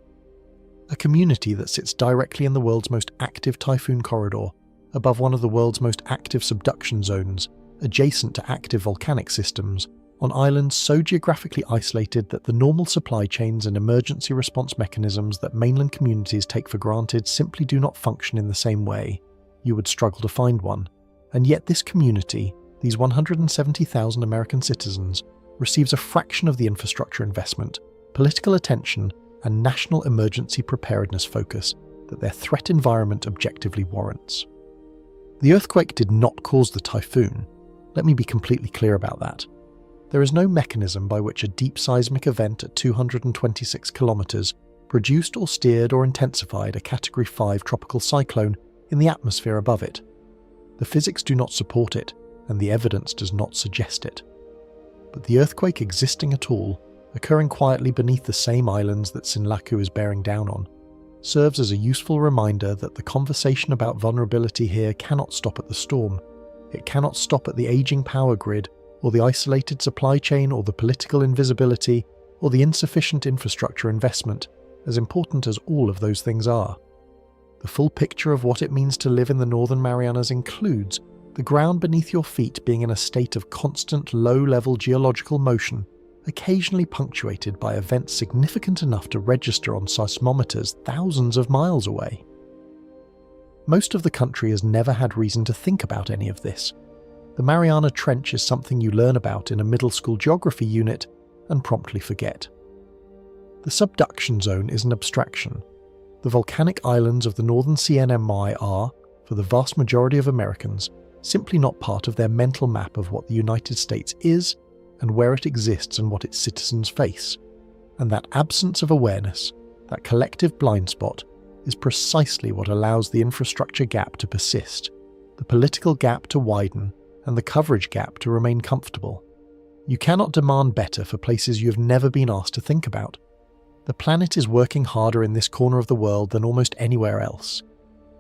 A community that sits directly in the world's most active typhoon corridor, above one of the world's most active subduction zones, adjacent to active volcanic systems, on islands so geographically isolated that the normal supply chains and emergency response mechanisms that mainland communities take for granted simply do not function in the same way. You would struggle to find one. And yet this community, these 170,000 American citizens, receives a fraction of the infrastructure investment, political attention, and national emergency preparedness focus that their threat environment objectively warrants. The earthquake did not cause the typhoon. Let me be completely clear about that. There is no mechanism by which a deep seismic event at 226 kilometers produced or steered or intensified a Category 5 tropical cyclone in the atmosphere above it. The physics do not support it, and the evidence does not suggest it. But the earthquake existing at all, occurring quietly beneath the same islands that Sinlaku is bearing down on, serves as a useful reminder that the conversation about vulnerability here cannot stop at the storm. It cannot stop at the aging power grid, or the isolated supply chain, or the political invisibility, or the insufficient infrastructure investment, as important as all of those things are. The full picture of what it means to live in the Northern Marianas includes the ground beneath your feet being in a state of constant low-level geological motion, occasionally punctuated by events significant enough to register on seismometers thousands of miles away. Most of the country has never had reason to think about any of this. The Mariana Trench is something you learn about in a middle school geography unit and promptly forget. The subduction zone is an abstraction. The volcanic islands of the Northern CNMI are, for the vast majority of Americans, simply not part of their mental map of what the United States is and where it exists and what its citizens face. And that absence of awareness, that collective blind spot, is precisely what allows the infrastructure gap to persist, the political gap to widen, and the coverage gap to remain comfortable. You cannot demand better for places you have never been asked to think about. The planet is working harder in this corner of the world than almost anywhere else.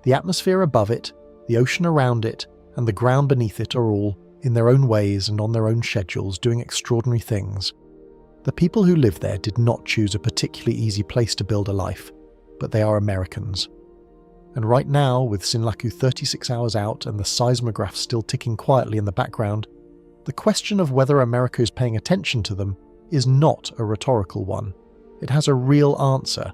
The atmosphere above it, the ocean around it, and the ground beneath it are all, in their own ways and on their own schedules, doing extraordinary things. The people who live there did not choose a particularly easy place to build a life, but they are Americans. And right now, with Sinlaku 36 hours out and the seismograph still ticking quietly in the background, the question of whether America is paying attention to them is not a rhetorical one. It has a real answer,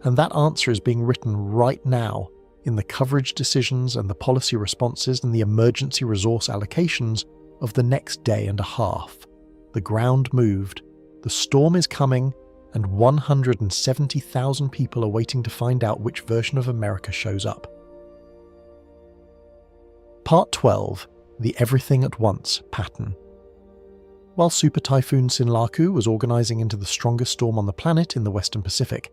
and that answer is being written right now in the coverage decisions and the policy responses and the emergency resource allocations of the next day and a half. The ground moved, the storm is coming, and 170,000 people are waiting to find out which version of America shows up. Part 12. The Everything at Once pattern. While Super Typhoon Sinlaku was organising into the strongest storm on the planet in the Western Pacific,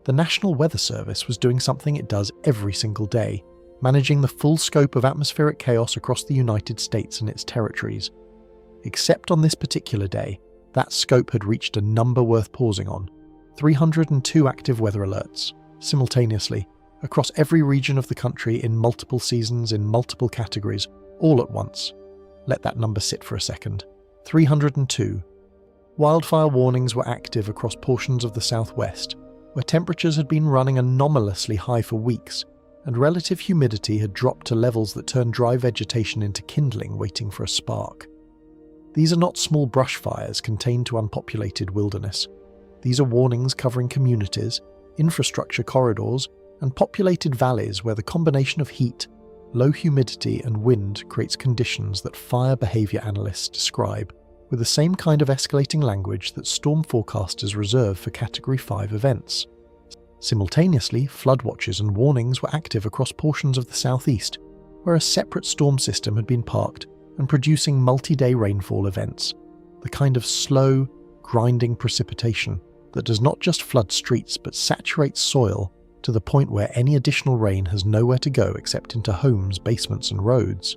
the National Weather Service was doing something it does every single day, managing the full scope of atmospheric chaos across the United States and its territories. Except on this particular day, that scope had reached a number worth pausing on: 302 active weather alerts, simultaneously, across every region of the country in multiple seasons in multiple categories, all at once. Let that number sit for a second. 302. Wildfire warnings were active across portions of the southwest, where temperatures had been running anomalously high for weeks, and relative humidity had dropped to levels that turned dry vegetation into kindling waiting for a spark. These are not small brush fires contained to unpopulated wilderness. These are warnings covering communities, infrastructure corridors, and populated valleys where the combination of heat, low humidity, and wind creates conditions that fire behaviour analysts describe with the same kind of escalating language that storm forecasters reserve for Category 5 events. Simultaneously, flood watches and warnings were active across portions of the southeast, where a separate storm system had been parked and producing multi-day rainfall events, the kind of slow, grinding precipitation that does not just flood streets but saturates soil to the point where any additional rain has nowhere to go except into homes, basements, and roads.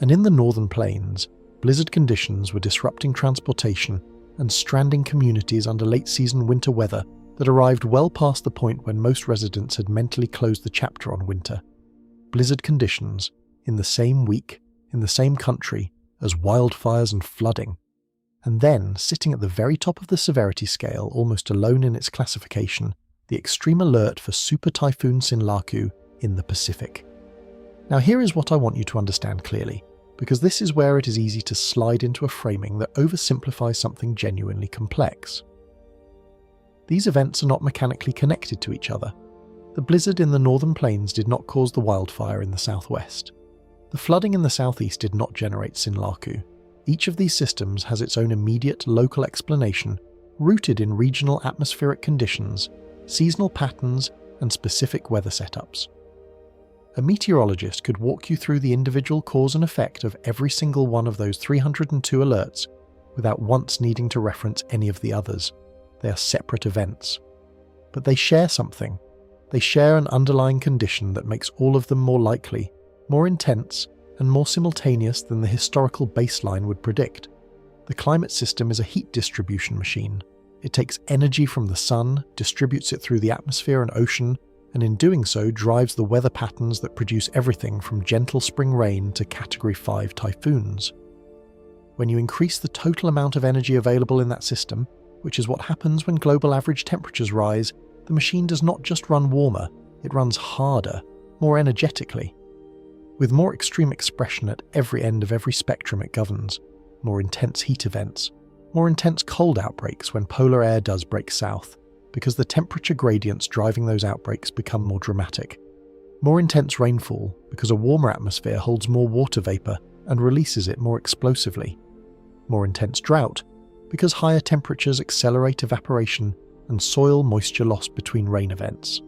And in the northern plains, blizzard conditions were disrupting transportation and stranding communities under late-season winter weather that arrived well past the point when most residents had mentally closed the chapter on winter. Blizzard conditions, in the same week, in the same country, as wildfires and flooding. And then, sitting at the very top of the severity scale, almost alone in its classification, the extreme alert for Super Typhoon Sinlaku in the Pacific. Now here is what I want you to understand clearly, because this is where it is easy to slide into a framing that oversimplifies something genuinely complex. These events are not mechanically connected to each other. The blizzard in the northern plains did not cause the wildfire in the southwest. The flooding in the southeast did not generate Sinlaku. Each of these systems has its own immediate local explanation, rooted in regional atmospheric conditions, seasonal patterns, and specific weather setups. A meteorologist could walk you through the individual cause and effect of every single one of those 302 alerts without once needing to reference any of the others. They are separate events. But they share something. They share an underlying condition that makes all of them more likely, more intense, and more simultaneous than the historical baseline would predict. The climate system is a heat distribution machine. It takes energy from the sun, distributes it through the atmosphere and ocean, and in doing so drives the weather patterns that produce everything from gentle spring rain to Category 5 typhoons. When you increase the total amount of energy available in that system, which is what happens when global average temperatures rise, the machine does not just run warmer, it runs harder, more energetically. With more extreme expression at every end of every spectrum it governs, more intense heat events, more intense cold outbreaks when polar air does break south, because the temperature gradients driving those outbreaks become more dramatic. More intense rainfall, because a warmer atmosphere holds more water vapour and releases it more explosively. More intense drought, because higher temperatures accelerate evaporation and soil moisture loss between rain events.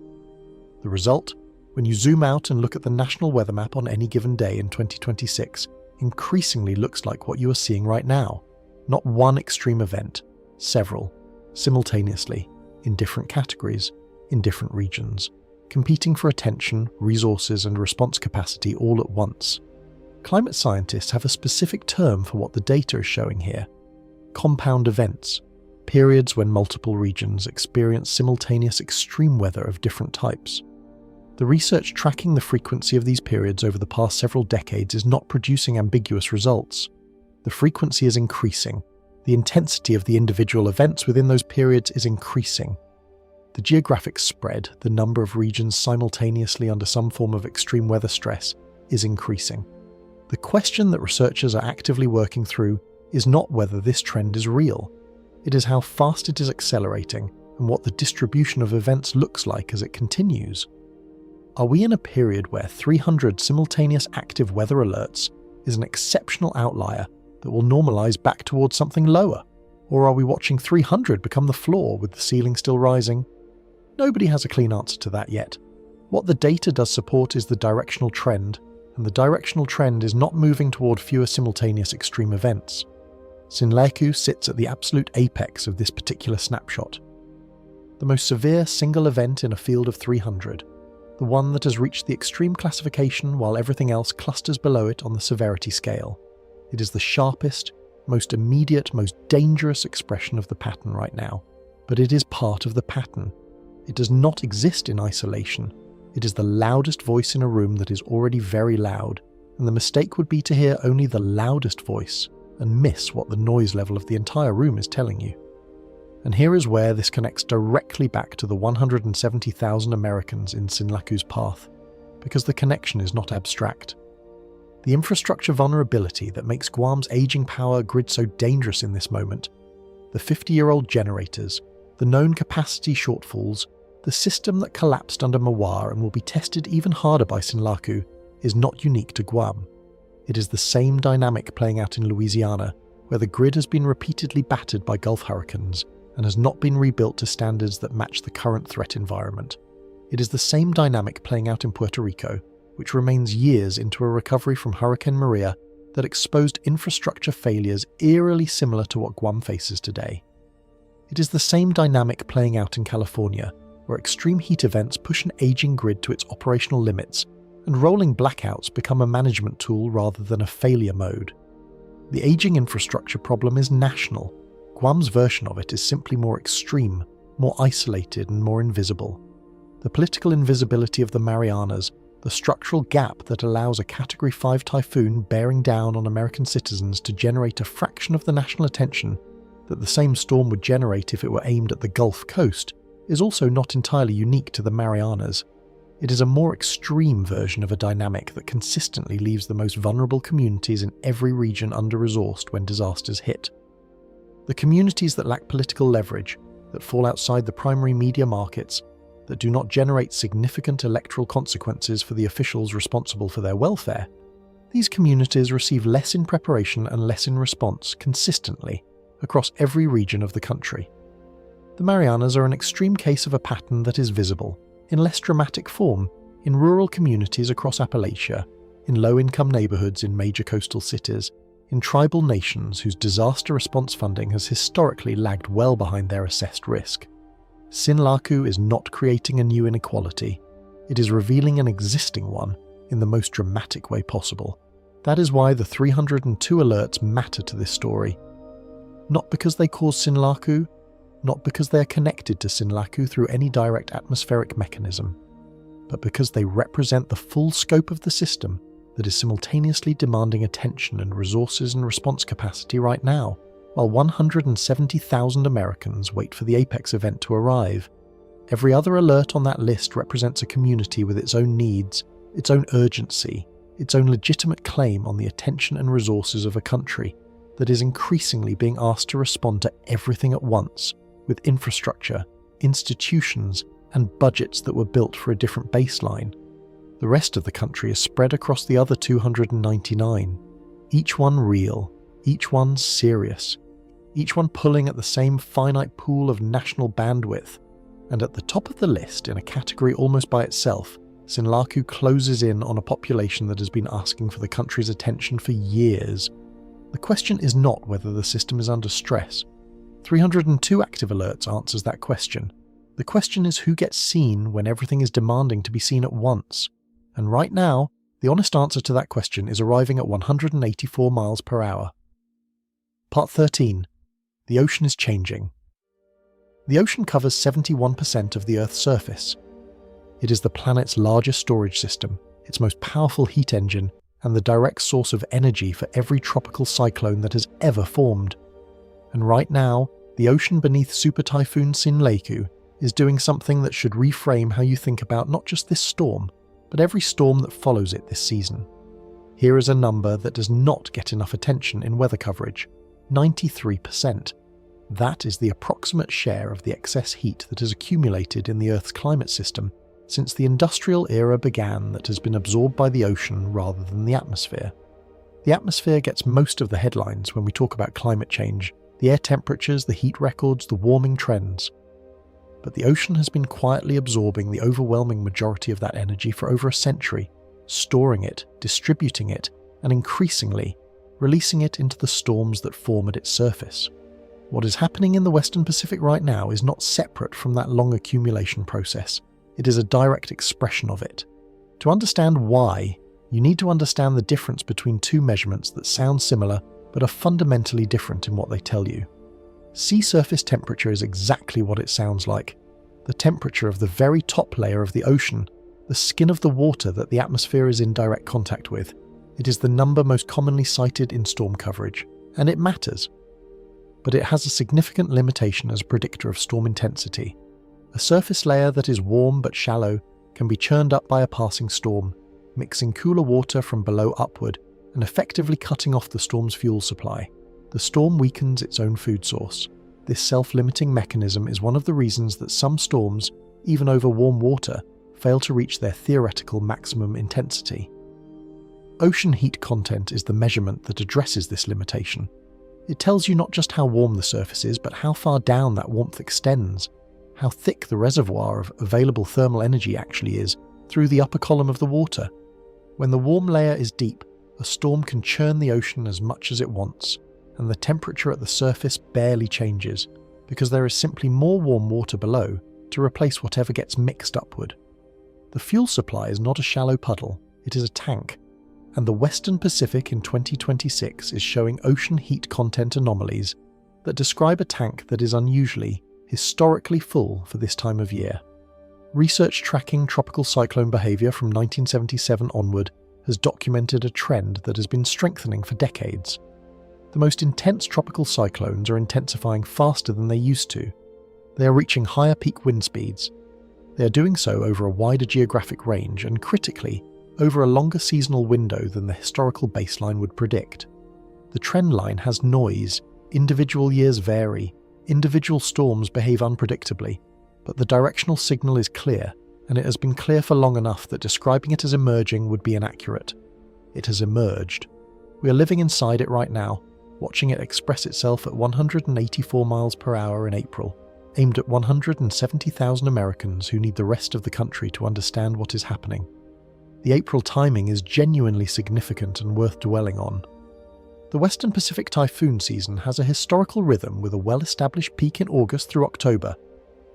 The result, when you zoom out and look at the national weather map on any given day in 2026, increasingly looks like what you are seeing right now. Not one extreme event, several, simultaneously, in different categories, in different regions, competing for attention, resources, and response capacity all at once. Climate scientists have a specific term for what the data is showing here: compound events, periods when multiple regions experience simultaneous extreme weather of different types. The research tracking the frequency of these periods over the past several decades is not producing ambiguous results. The frequency is increasing. The intensity of the individual events within those periods is increasing. The geographic spread, the number of regions simultaneously under some form of extreme weather stress, is increasing. The question that researchers are actively working through is not whether this trend is real. It is how fast it is accelerating and what the distribution of events looks like as it continues. Are we in a period where 300 simultaneous active weather alerts is an exceptional outlier that will normalize back towards something lower? Or are we watching 300 become the floor with the ceiling still rising? Nobody has a clean answer to that yet. What the data does support is the directional trend, and the directional trend is not moving toward fewer simultaneous extreme events. Sinlaku sits at the absolute apex of this particular snapshot. The most severe single event in a field of 300, the one that has reached the extreme classification while everything else clusters below it on the severity scale. It is the sharpest, most immediate, most dangerous expression of the pattern right now. But it is part of the pattern. It does not exist in isolation. It is the loudest voice in a room that is already very loud, and the mistake would be to hear only the loudest voice and miss what the noise level of the entire room is telling you. And here is where this connects directly back to the 170,000 Americans in Sinlaku's path, because the connection is not abstract. The infrastructure vulnerability that makes Guam's aging power grid so dangerous in this moment, the 50-year-old generators, the known capacity shortfalls, the system that collapsed under Mawar and will be tested even harder by Sinlaku, is not unique to Guam. It is the same dynamic playing out in Louisiana, where the grid has been repeatedly battered by Gulf hurricanes and has not been rebuilt to standards that match the current threat environment. It is the same dynamic playing out in Puerto Rico, which remains years into a recovery from Hurricane Maria that exposed infrastructure failures eerily similar to what Guam faces today. It is the same dynamic playing out in California, where extreme heat events push an aging grid to its operational limits, and rolling blackouts become a management tool rather than a failure mode. The aging infrastructure problem is national. Guam's version of it is simply more extreme, more isolated and more invisible. The political invisibility of the Marianas, the structural gap that allows a Category 5 typhoon bearing down on American citizens to generate a fraction of the national attention that the same storm would generate if it were aimed at the Gulf Coast, is also not entirely unique to the Marianas. It is a more extreme version of a dynamic that consistently leaves the most vulnerable communities in every region under-resourced when disasters hit. The communities that lack political leverage, that fall outside the primary media markets, that do not generate significant electoral consequences for the officials responsible for their welfare, these communities receive less in preparation and less in response consistently across every region of the country. The Marianas are an extreme case of a pattern that is visible, in less dramatic form, in rural communities across Appalachia, in low-income neighbourhoods in major coastal cities, in tribal nations whose disaster response funding has historically lagged well behind their assessed risk. Sinlaku is not creating a new inequality. It is revealing an existing one in the most dramatic way possible. That is why the 302 alerts matter to this story. Not because they cause Sinlaku, not because they are connected to Sinlaku through any direct atmospheric mechanism, but because they represent the full scope of the system that is simultaneously demanding attention and resources and response capacity right now, while 170,000 Americans wait for the apex event to arrive. Every other alert on that list represents a community with its own needs, its own urgency, its own legitimate claim on the attention and resources of a country that is increasingly being asked to respond to everything at once, with infrastructure, institutions, and budgets that were built for a different baseline. The rest of the country is spread across the other 299, each one real, each one serious, each one pulling at the same finite pool of national bandwidth, and at the top of the list, in a category almost by itself, Sinlaku closes in on a population that has been asking for the country's attention for years. The question is not whether the system is under stress. 302 active alerts answers that question. The question is who gets seen when everything is demanding to be seen at once. And right now, the honest answer to that question is arriving at 184 miles per hour. Part 13. The ocean is changing. The ocean covers 71% of the Earth's surface. It is the planet's largest storage system, its most powerful heat engine, and the direct source of energy for every tropical cyclone that has ever formed. And right now, the ocean beneath Super Typhoon Sinlaku is doing something that should reframe how you think about not just this storm, but every storm that follows it this season. Here is a number that does not get enough attention in weather coverage: 93%. That is the approximate share of the excess heat that has accumulated in the Earth's climate system since the industrial era began that has been absorbed by the ocean rather than the atmosphere. The atmosphere gets most of the headlines when we talk about climate change, the air temperatures, the heat records, the warming trends. But the ocean has been quietly absorbing the overwhelming majority of that energy for over a century, storing it, distributing it, and increasingly releasing it into the storms that form at its surface. What is happening in the Western Pacific right now is not separate from that long accumulation process. It is a direct expression of it. To understand why, you need to understand the difference between two measurements that sound similar but are fundamentally different in what they tell you. Sea surface temperature is exactly what it sounds like. The temperature of the very top layer of the ocean, the skin of the water that the atmosphere is in direct contact with. It is the number most commonly cited in storm coverage, and it matters. But it has a significant limitation as a predictor of storm intensity. A surface layer that is warm but shallow can be churned up by a passing storm, mixing cooler water from below upward and effectively cutting off the storm's fuel supply. The storm weakens its own food source. This self-limiting mechanism is one of the reasons that some storms, even over warm water, fail to reach their theoretical maximum intensity. Ocean heat content is the measurement that addresses this limitation. It tells you not just how warm the surface is, but how far down that warmth extends, how thick the reservoir of available thermal energy actually is through the upper column of the water. When the warm layer is deep, a storm can churn the ocean as much as it wants, and the temperature at the surface barely changes, because there is simply more warm water below to replace whatever gets mixed upward. The fuel supply is not a shallow puddle, it is a tank, and the Western Pacific in 2026 is showing ocean heat content anomalies that describe a tank that is unusually, historically full for this time of year. Research tracking tropical cyclone behaviour from 1977 onward has documented a trend that has been strengthening for decades. The most intense tropical cyclones are intensifying faster than they used to. They are reaching higher peak wind speeds. They are doing so over a wider geographic range and, critically, over a longer seasonal window than the historical baseline would predict. The trend line has noise, individual years vary, individual storms behave unpredictably, but the directional signal is clear, and it has been clear for long enough that describing it as emerging would be inaccurate. It has emerged. We are living inside it right now, watching it express itself at 184 miles per hour in April, aimed at 170,000 Americans who need the rest of the country to understand what is happening. The April timing is genuinely significant and worth dwelling on. The Western Pacific typhoon season has a historical rhythm with a well-established peak in August through October,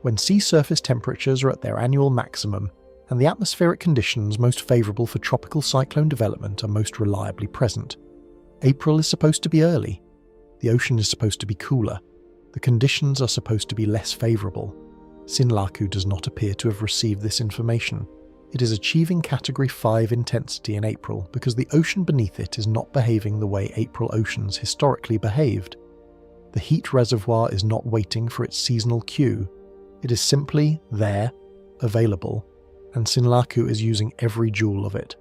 when sea surface temperatures are at their annual maximum and the atmospheric conditions most favourable for tropical cyclone development are most reliably present. April is supposed to be early. The ocean is supposed to be cooler. The conditions are supposed to be less favourable. Sinlaku does not appear to have received this information. It is achieving Category 5 intensity in April because the ocean beneath it is not behaving the way April oceans historically behaved. The heat reservoir is not waiting for its seasonal cue. It is simply there, available, and Sinlaku is using every joule of it.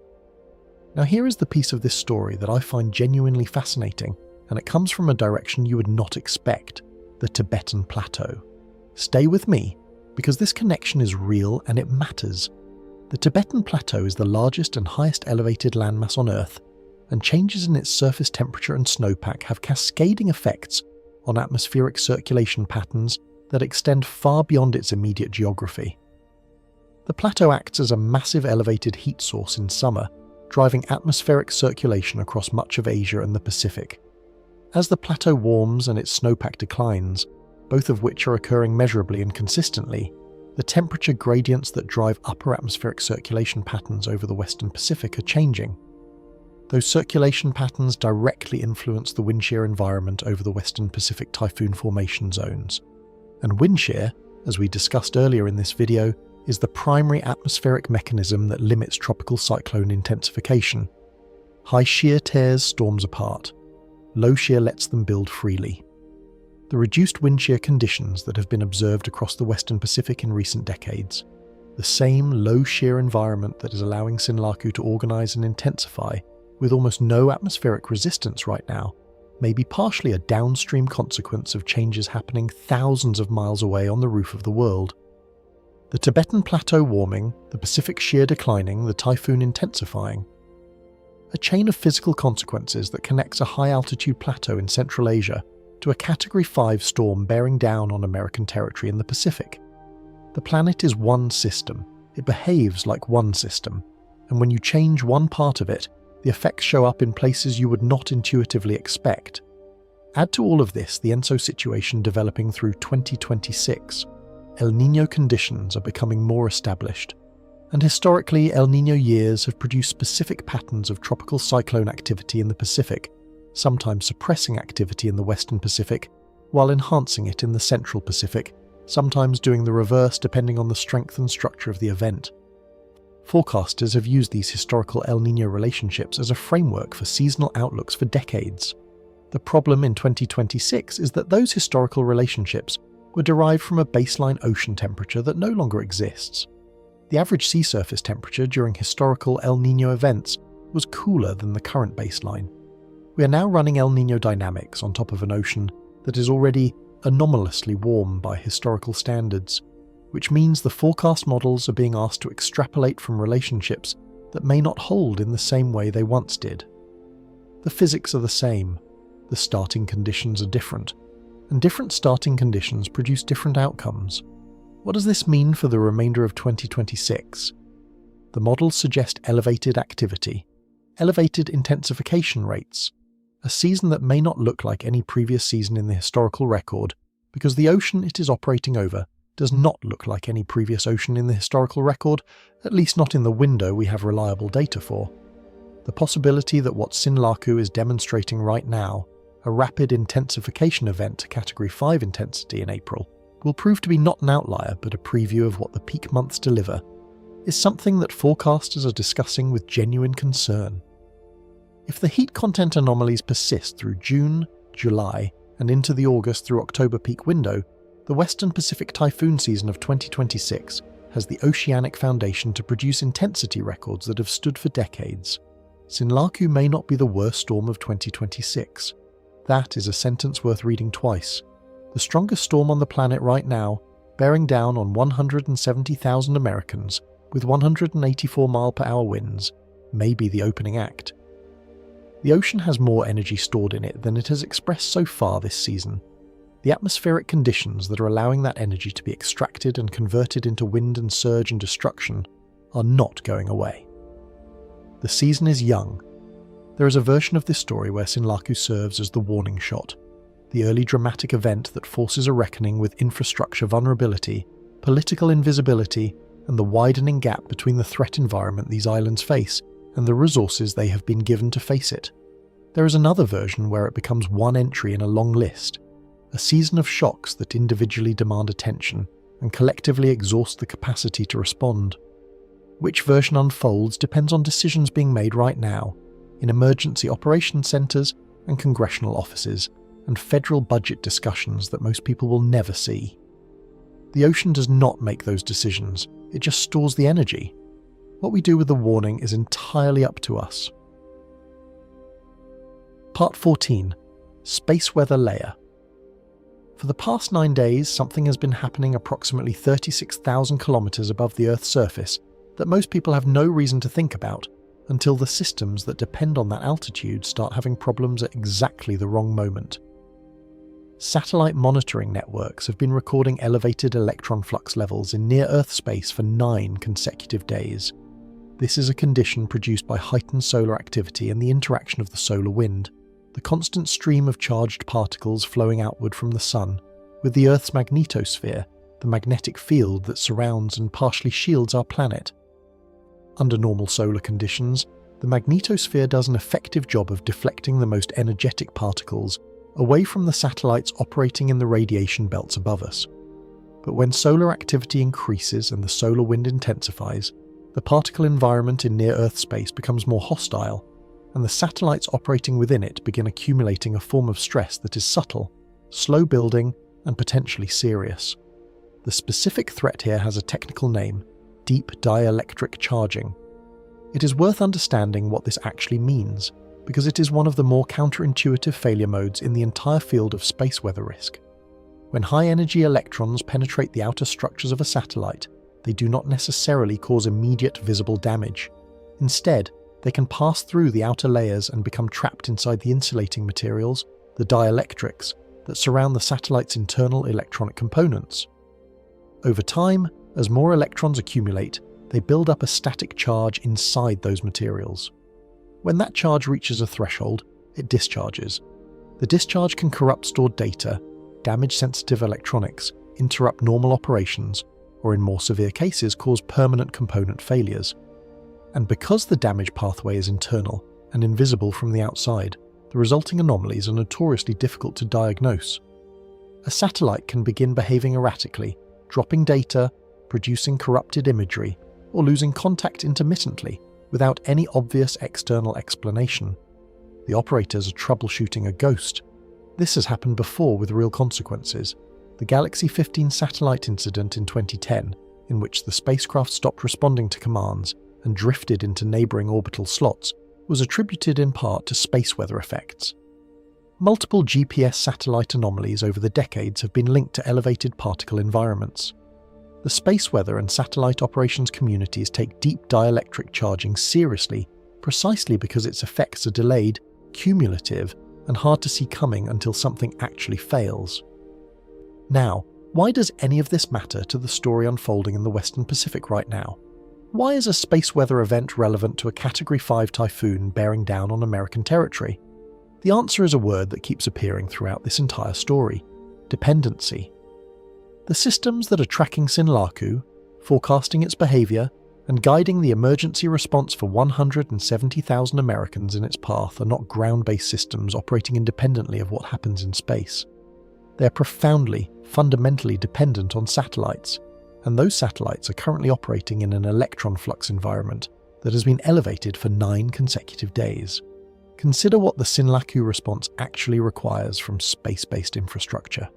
Now here is the piece of this story that I find genuinely fascinating, and it comes from a direction you would not expect, the Tibetan Plateau. Stay with me, because this connection is real and it matters. The Tibetan Plateau is the largest and highest elevated landmass on Earth, and changes in its surface temperature and snowpack have cascading effects on atmospheric circulation patterns that extend far beyond its immediate geography. The plateau acts as a massive elevated heat source in summer, driving atmospheric circulation across much of Asia and the Pacific. As the plateau warms and its snowpack declines, both of which are occurring measurably and consistently, the temperature gradients that drive upper atmospheric circulation patterns over the Western Pacific are changing. Those circulation patterns directly influence the wind shear environment over the Western Pacific typhoon formation zones. And wind shear, as we discussed earlier in this video, is the primary atmospheric mechanism that limits tropical cyclone intensification. High shear tears storms apart. Low shear lets them build freely. The reduced wind shear conditions that have been observed across the Western Pacific in recent decades, the same low shear environment that is allowing Sinlaku to organise and intensify with almost no atmospheric resistance right now, may be partially a downstream consequence of changes happening thousands of miles away on the roof of the world. The Tibetan Plateau warming, the Pacific shear declining, the typhoon intensifying. A chain of physical consequences that connects a high-altitude plateau in Central Asia to a Category 5 storm bearing down on American territory in the Pacific. The planet is one system. It behaves like one system. and when you change one part of it, the effects show up in places you would not intuitively expect. Add to all of this the ENSO situation developing through 2026. El Niño conditions are becoming more established, and historically El Niño years have produced specific patterns of tropical cyclone activity in the Pacific, sometimes suppressing activity in the Western Pacific, while enhancing it in the Central Pacific, sometimes doing the reverse depending on the strength and structure of the event. Forecasters have used these historical El Niño relationships as a framework for seasonal outlooks for decades. The problem in 2026 is that those historical relationships were derived from a baseline ocean temperature that no longer exists. The average sea surface temperature during historical El Niño events was cooler than the current baseline. We are now running El Niño dynamics on top of an ocean that is already anomalously warm by historical standards, which means the forecast models are being asked to extrapolate from relationships that may not hold in the same way they once did. The physics are the same, the starting conditions are different, and different starting conditions produce different outcomes. What does this mean for the remainder of 2026? The models suggest elevated activity, elevated intensification rates, a season that may not look like any previous season in the historical record because the ocean it is operating over does not look like any previous ocean in the historical record, at least not in the window we have reliable data for. The possibility that what Sinlaku is demonstrating right now, a rapid intensification event to Category 5 intensity in April, will prove to be not an outlier but a preview of what the peak months deliver, is something that forecasters are discussing with genuine concern. If the heat content anomalies persist through June, July, and into the August through October peak window, the Western Pacific typhoon season of 2026 has the oceanic foundation to produce intensity records that have stood for decades. Sinlaku may not be the worst storm of 2026. That is a sentence worth reading twice. The strongest storm on the planet right now, bearing down on 170,000 Americans with 184 mile-per-hour winds, may be the opening act. The ocean has more energy stored in it than it has expressed so far this season. The atmospheric conditions that are allowing that energy to be extracted and converted into wind and surge and destruction are not going away. The season is young. There is a version of this story where Sinlaku serves as the warning shot, the early dramatic event that forces a reckoning with infrastructure vulnerability, political invisibility, and the widening gap between the threat environment these islands face and the resources they have been given to face it. There is another version where it becomes one entry in a long list, a season of shocks that individually demand attention and collectively exhaust the capacity to respond. Which version unfolds depends on decisions being made right now, in emergency operations centres and congressional offices, and federal budget discussions that most people will never see. The ocean does not make those decisions, it just stores the energy. What we do with the warning is entirely up to us. Part 14. Space Weather Layer. For the past 9 days, something has been happening approximately 36,000 kilometers above the Earth's surface that most people have no reason to think about until the systems that depend on that altitude start having problems at exactly the wrong moment. Satellite monitoring networks have been recording elevated electron flux levels in near-Earth space for 9 consecutive days. This is a condition produced by heightened solar activity and the interaction of the solar wind, the constant stream of charged particles flowing outward from the Sun, with the Earth's magnetosphere, the magnetic field that surrounds and partially shields our planet. Under normal solar conditions, the magnetosphere does an effective job of deflecting the most energetic particles away from the satellites operating in the radiation belts above us. But when solar activity increases and the solar wind intensifies, the particle environment in near-Earth space becomes more hostile, and the satellites operating within it begin accumulating a form of stress that is subtle, slow-building, and potentially serious. The specific threat here has a technical name: deep dielectric charging. It is worth understanding what this actually means, because it is one of the more counterintuitive failure modes in the entire field of space weather risk. When high-energy electrons penetrate the outer structures of a satellite, they do not necessarily cause immediate visible damage. Instead, they can pass through the outer layers and become trapped inside the insulating materials, the dielectrics, that surround the satellite's internal electronic components. Over time, as more electrons accumulate, they build up a static charge inside those materials. When that charge reaches a threshold, it discharges. The discharge can corrupt stored data, damage sensitive electronics, interrupt normal operations, or in more severe cases cause permanent component failures. And because the damage pathway is internal and invisible from the outside, the resulting anomalies are notoriously difficult to diagnose. A satellite can begin behaving erratically, dropping data, producing corrupted imagery, or losing contact intermittently without any obvious external explanation. The operators are troubleshooting a ghost. This has happened before with real consequences. The Galaxy 15 satellite incident in 2010, in which the spacecraft stopped responding to commands and drifted into neighbouring orbital slots, was attributed in part to space weather effects. Multiple GPS satellite anomalies over the decades have been linked to elevated particle environments. The space weather and satellite operations communities take deep dielectric charging seriously, precisely because its effects are delayed, cumulative, and hard to see coming until something actually fails. Now, why does any of this matter to the story unfolding in the Western Pacific right now? Why is a space weather event relevant to a Category 5 typhoon bearing down on American territory? The answer is a word that keeps appearing throughout this entire story: dependency. The systems that are tracking Sinlaku, forecasting its behaviour, and guiding the emergency response for 170,000 Americans in its path are not ground-based systems operating independently of what happens in space. They are profoundly, fundamentally dependent on satellites, and those satellites are currently operating in an electron flux environment that has been elevated for 9 consecutive days. Consider what the Sinlaku response actually requires from space-based infrastructure.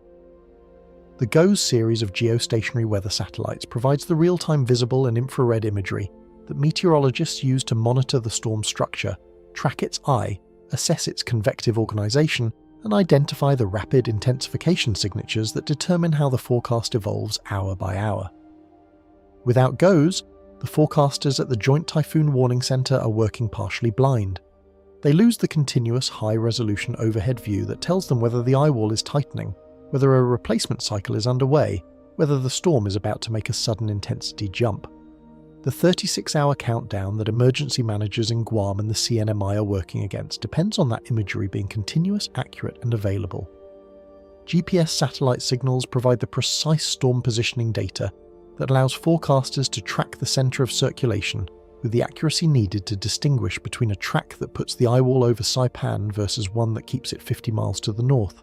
The GOES series of geostationary weather satellites provides the real-time visible and infrared imagery that meteorologists use to monitor the storm's structure, track its eye, assess its convective organization, and identify the rapid intensification signatures that determine how the forecast evolves hour by hour. Without GOES, the forecasters at the Joint Typhoon Warning Center are working partially blind. They lose the continuous high-resolution overhead view that tells them whether the eye wall is tightening, whether a replacement cycle is underway, whether the storm is about to make a sudden intensity jump. The 36-hour countdown that emergency managers in Guam and the CNMI are working against depends on that imagery being continuous, accurate, and available. GPS satellite signals provide the precise storm positioning data that allows forecasters to track the center of circulation with the accuracy needed to distinguish between a track that puts the eye wall over Saipan versus one that keeps it 50 miles to the north.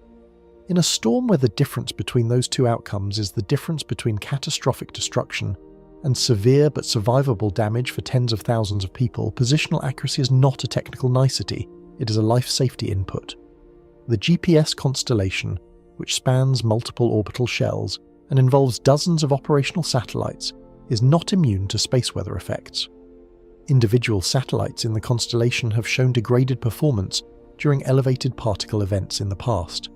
In a storm where the difference between those two outcomes is the difference between catastrophic destruction and severe but survivable damage for tens of thousands of people, positional accuracy is not a technical nicety, it is a life safety input. The GPS constellation, which spans multiple orbital shells and involves dozens of operational satellites, is not immune to space weather effects. Individual satellites in the constellation have shown degraded performance during elevated particle events in the past.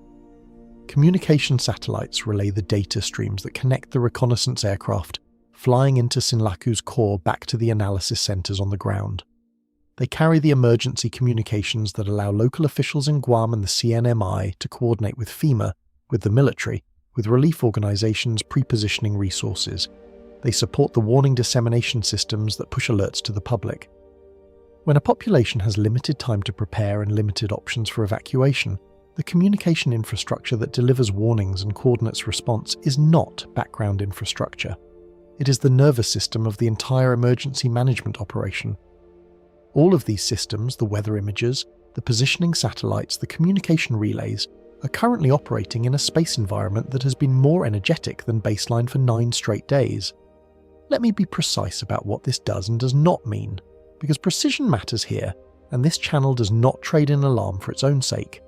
Communication satellites relay the data streams that connect the reconnaissance aircraft flying into Sinlaku's core back to the analysis centers on the ground. They carry the emergency communications that allow local officials in Guam and the CNMI to coordinate with FEMA, with the military, with relief organizations pre-positioning resources. They support the warning dissemination systems that push alerts to the public. When a population has limited time to prepare and limited options for evacuation, the communication infrastructure that delivers warnings and coordinates response is not background infrastructure. It is the nervous system of the entire emergency management operation. All of these systems, the weather imagers, the positioning satellites, the communication relays, are currently operating in a space environment that has been more energetic than baseline for 9 straight days. Let me be precise about what this does and does not mean, because precision matters here, and this channel does not trade in alarm for its own sake.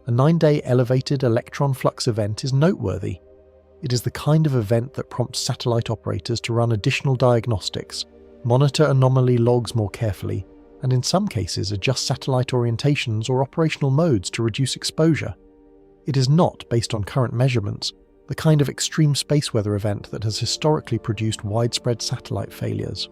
A 9-day elevated electron flux event is noteworthy. It is the kind of event that prompts satellite operators to run additional diagnostics, monitor anomaly logs more carefully, and in some cases adjust satellite orientations or operational modes to reduce exposure. It is not, based on current measurements, the kind of extreme space weather event that has historically produced widespread satellite failures.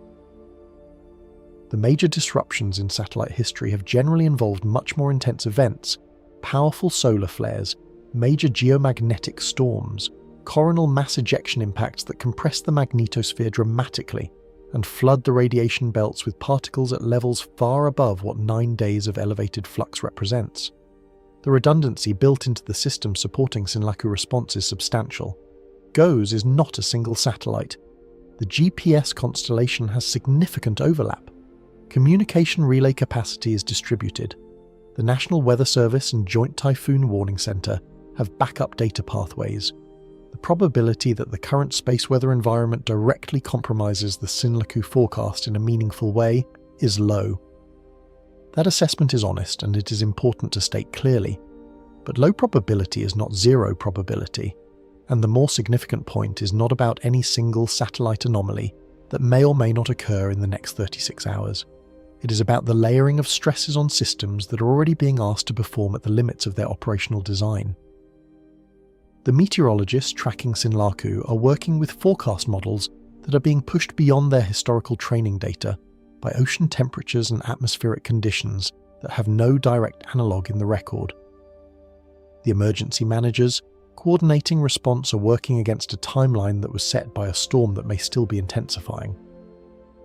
The major disruptions in satellite history have generally involved much more intense events: powerful solar flares, major geomagnetic storms, coronal mass ejection impacts that compress the magnetosphere dramatically, and flood the radiation belts with particles at levels far above what 9 days of elevated flux represents. The redundancy built into the system supporting Sinlaku response is substantial. GOES is not a single satellite. The GPS constellation has significant overlap. Communication relay capacity is distributed. The National Weather Service and Joint Typhoon Warning Center have backup data pathways. The probability that the current space weather environment directly compromises the Sinlaku forecast in a meaningful way is low. That assessment is honest, and it is important to state clearly. But low probability is not zero probability, and the more significant point is not about any single satellite anomaly that may or may not occur in the next 36 hours. It is about the layering of stresses on systems that are already being asked to perform at the limits of their operational design. The meteorologists tracking Sinlaku are working with forecast models that are being pushed beyond their historical training data by ocean temperatures and atmospheric conditions that have no direct analogue in the record. The emergency managers coordinating response are working against a timeline that was set by a storm that may still be intensifying.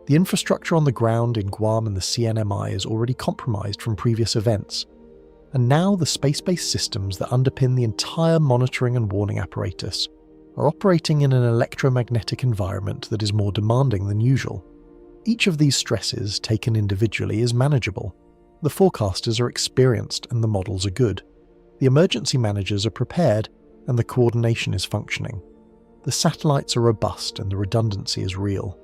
The infrastructure on the ground in Guam and the CNMI is already compromised from previous events, and now the space-based systems that underpin the entire monitoring and warning apparatus are operating in an electromagnetic environment that is more demanding than usual. Each of these stresses, taken individually, is manageable. The forecasters are experienced and the models are good. The emergency managers are prepared and the coordination is functioning. The satellites are robust and the redundancy is real.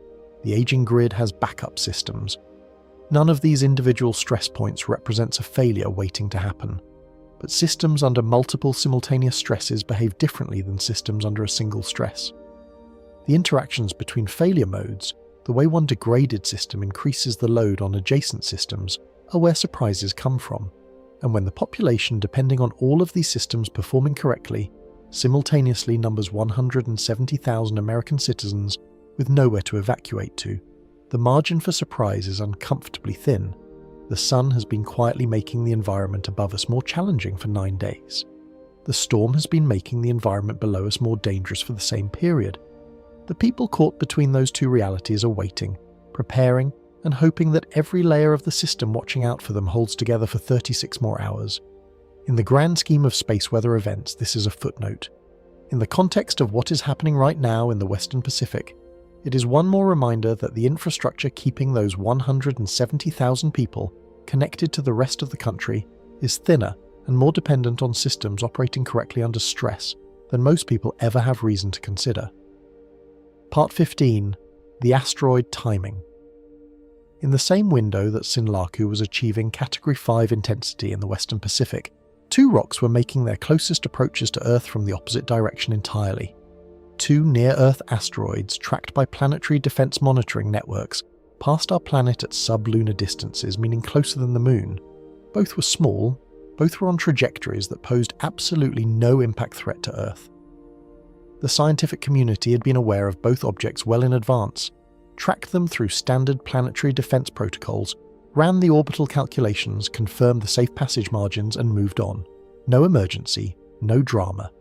The aging grid has backup systems. None of these individual stress points represents a failure waiting to happen, but systems under multiple simultaneous stresses behave differently than systems under a single stress. The interactions between failure modes, the way one degraded system increases the load on adjacent systems, are where surprises come from, and when the population depending on all of these systems performing correctly simultaneously numbers 170,000 American citizens with nowhere to evacuate to, the margin for surprise is uncomfortably thin. The sun has been quietly making the environment above us more challenging for 9 days. The storm has been making the environment below us more dangerous for the same period. The people caught between those two realities are waiting, preparing, and hoping that every layer of the system watching out for them holds together for 36 more hours. In the grand scheme of space weather events, this is a footnote. In the context of what is happening right now in the Western Pacific, it is one more reminder that the infrastructure keeping those 170,000 people connected to the rest of the country is thinner and more dependent on systems operating correctly under stress than most people ever have reason to consider. Part 15. The asteroid timing. In the same window that Sinlaku was achieving Category 5 intensity in the Western Pacific, two rocks were making their closest approaches to Earth from the opposite direction entirely. Two near-Earth asteroids tracked by planetary defense monitoring networks passed our planet at sub-lunar distances, meaning closer than the Moon. Both were small, both were on trajectories that posed absolutely no impact threat to Earth. The scientific community had been aware of both objects well in advance, tracked them through standard planetary defense protocols, ran the orbital calculations, confirmed the safe passage margins, and moved on. No emergency, no drama.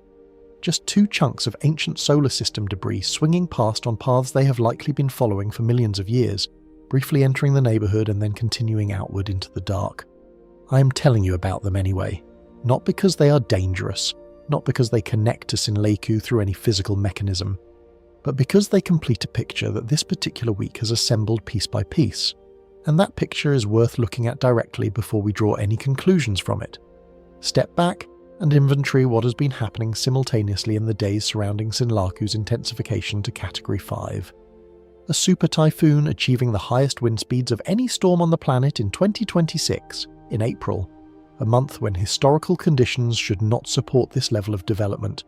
Just two chunks of ancient solar system debris swinging past on paths they have likely been following for millions of years, briefly entering the neighbourhood and then continuing outward into the dark. I am telling you about them anyway, not because they are dangerous, not because they connect to Sinlaku through any physical mechanism, but because they complete a picture that this particular week has assembled piece by piece, and that picture is worth looking at directly before we draw any conclusions from it. Step back and inventory what has been happening simultaneously in the days surrounding Sinlaku's intensification to Category 5. A super typhoon achieving the highest wind speeds of any storm on the planet in 2026, in April, a month when historical conditions should not support this level of development,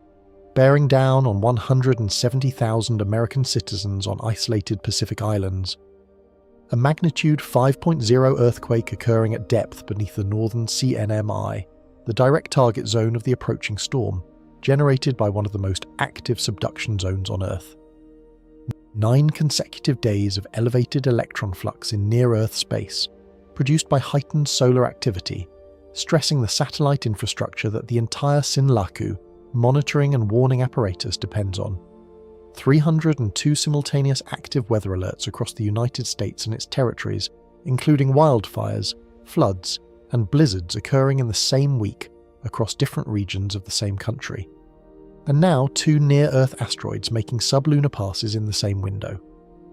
bearing down on 170,000 American citizens on isolated Pacific islands. A magnitude 5.0 earthquake occurring at depth beneath the northern CNMI, the direct target zone of the approaching storm, generated by one of the most active subduction zones on Earth. 9 consecutive days of elevated electron flux in near-Earth space, produced by heightened solar activity, stressing the satellite infrastructure that the entire Sinlaku monitoring and warning apparatus depends on. 302 simultaneous active weather alerts across the United States and its territories, including wildfires, floods, and blizzards occurring in the same week across different regions of the same country. And now 2 near-Earth asteroids making sublunar passes in the same window.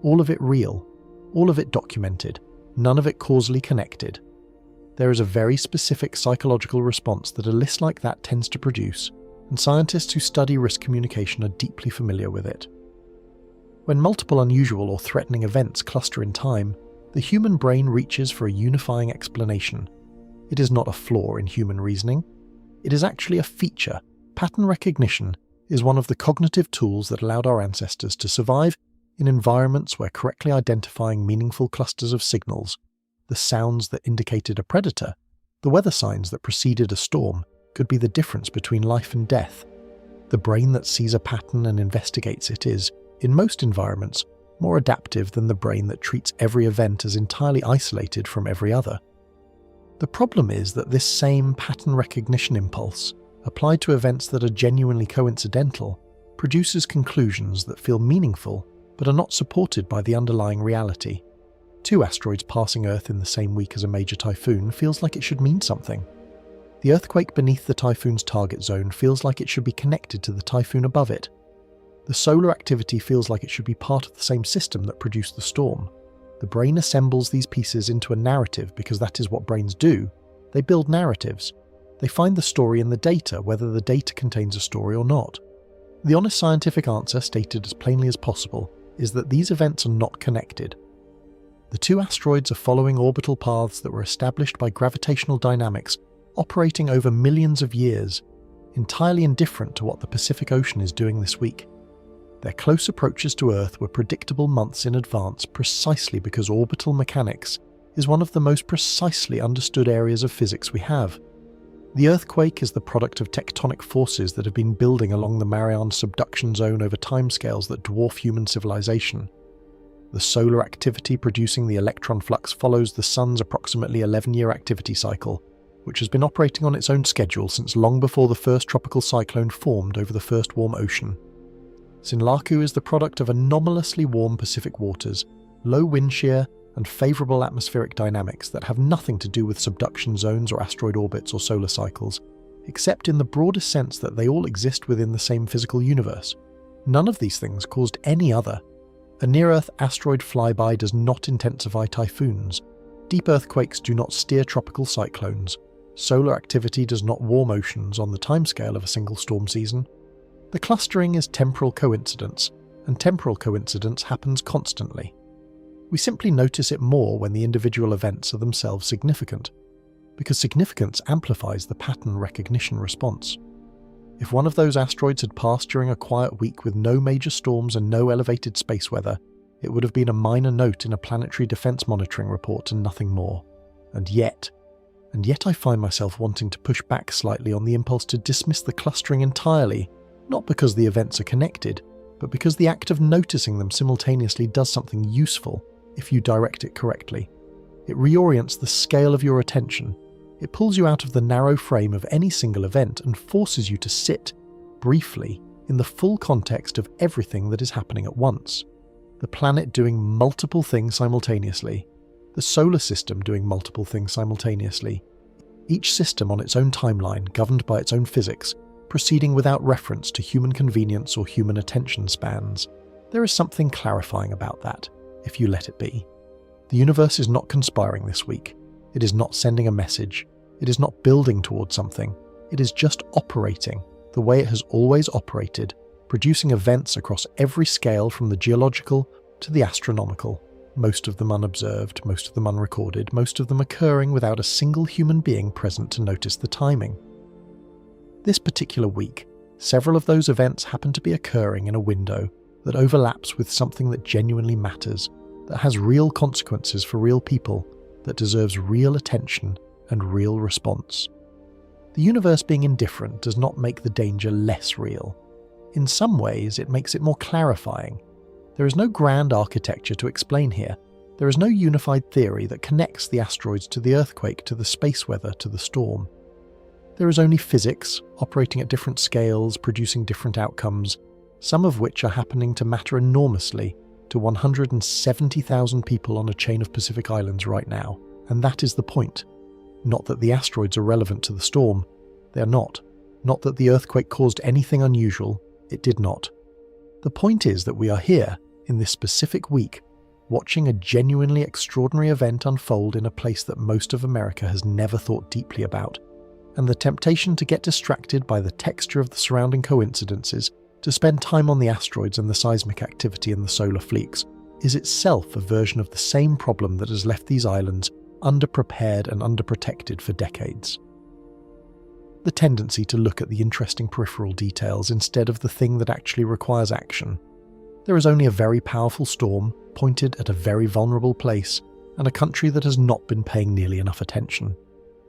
All of it real, all of it documented, none of it causally connected. There is a very specific psychological response that a list like that tends to produce, and scientists who study risk communication are deeply familiar with it. When multiple unusual or threatening events cluster in time, the human brain reaches for a unifying explanation. It is not a flaw in human reasoning. It is actually a feature. Pattern recognition is one of the cognitive tools that allowed our ancestors to survive in environments where correctly identifying meaningful clusters of signals, the sounds that indicated a predator, the weather signs that preceded a storm, could be the difference between life and death. The brain that sees a pattern and investigates it is, in most environments, more adaptive than the brain that treats every event as entirely isolated from every other. The problem is that this same pattern recognition impulse, applied to events that are genuinely coincidental, produces conclusions that feel meaningful but are not supported by the underlying reality. 2 asteroids passing Earth in the same week as a major typhoon feels like it should mean something. The earthquake beneath the typhoon's target zone feels like it should be connected to the typhoon above it. The solar activity feels like it should be part of the same system that produced the storm. The brain assembles these pieces into a narrative because that is what brains do. They build narratives. They find the story in the data, whether the data contains a story or not. The honest scientific answer, stated as plainly as possible, is that these events are not connected. The 2 asteroids are following orbital paths that were established by gravitational dynamics operating over millions of years, entirely indifferent to what the Pacific Ocean is doing this week. Their close approaches to Earth were predictable months in advance precisely because orbital mechanics is one of the most precisely understood areas of physics we have. The earthquake is the product of tectonic forces that have been building along the Mariana subduction zone over timescales that dwarf human civilization. The solar activity producing the electron flux follows the Sun's approximately 11-year activity cycle, which has been operating on its own schedule since long before the first tropical cyclone formed over the first warm ocean. Sinlaku is the product of anomalously warm Pacific waters, low wind shear, and favourable atmospheric dynamics that have nothing to do with subduction zones or asteroid orbits or solar cycles, except in the broadest sense that they all exist within the same physical universe. None of these things caused any other. A near-Earth asteroid flyby does not intensify typhoons. Deep earthquakes do not steer tropical cyclones. Solar activity does not warm oceans on the timescale of a single storm season. The clustering is temporal coincidence, and temporal coincidence happens constantly. We simply notice it more when the individual events are themselves significant, because significance amplifies the pattern recognition response. If one of those asteroids had passed during a quiet week with no major storms and no elevated space weather, it would have been a minor note in a planetary defense monitoring report and nothing more. And yet I find myself wanting to push back slightly on the impulse to dismiss the clustering entirely, not because the events are connected, but because the act of noticing them simultaneously does something useful if you direct it correctly. It reorients the scale of your attention. It pulls you out of the narrow frame of any single event and forces you to sit, briefly, in the full context of everything that is happening at once. The planet doing multiple things simultaneously. The solar system doing multiple things simultaneously. Each system on its own timeline, governed by its own physics, proceeding without reference to human convenience or human attention spans. There is something clarifying about that, if you let it be. The universe is not conspiring this week. It is not sending a message. It is not building towards something. It is just operating the way it has always operated, producing events across every scale from the geological to the astronomical, most of them unobserved, most of them unrecorded, most of them occurring without a single human being present to notice the timing. This particular week, several of those events happen to be occurring in a window that overlaps with something that genuinely matters, that has real consequences for real people, that deserves real attention and real response. The universe being indifferent does not make the danger less real. In some ways, it makes it more clarifying. There is no grand architecture to explain here. There is no unified theory that connects the asteroids to the earthquake, to the space weather, to the storm. There is only physics, operating at different scales, producing different outcomes, some of which are happening to matter enormously to 170,000 people on a chain of Pacific islands right now. And that is the point. Not that the asteroids are relevant to the storm. They are not. Not that the earthquake caused anything unusual. It did not. The point is that we are here, in this specific week, watching a genuinely extraordinary event unfold in a place that most of America has never thought deeply about. And the temptation to get distracted by the texture of the surrounding coincidences, to spend time on the asteroids and the seismic activity in the solar fleets, is itself a version of the same problem that has left these islands underprepared and underprotected for decades. The tendency to look at the interesting peripheral details instead of the thing that actually requires action. There is only a very powerful storm pointed at a very vulnerable place and a country that has not been paying nearly enough attention.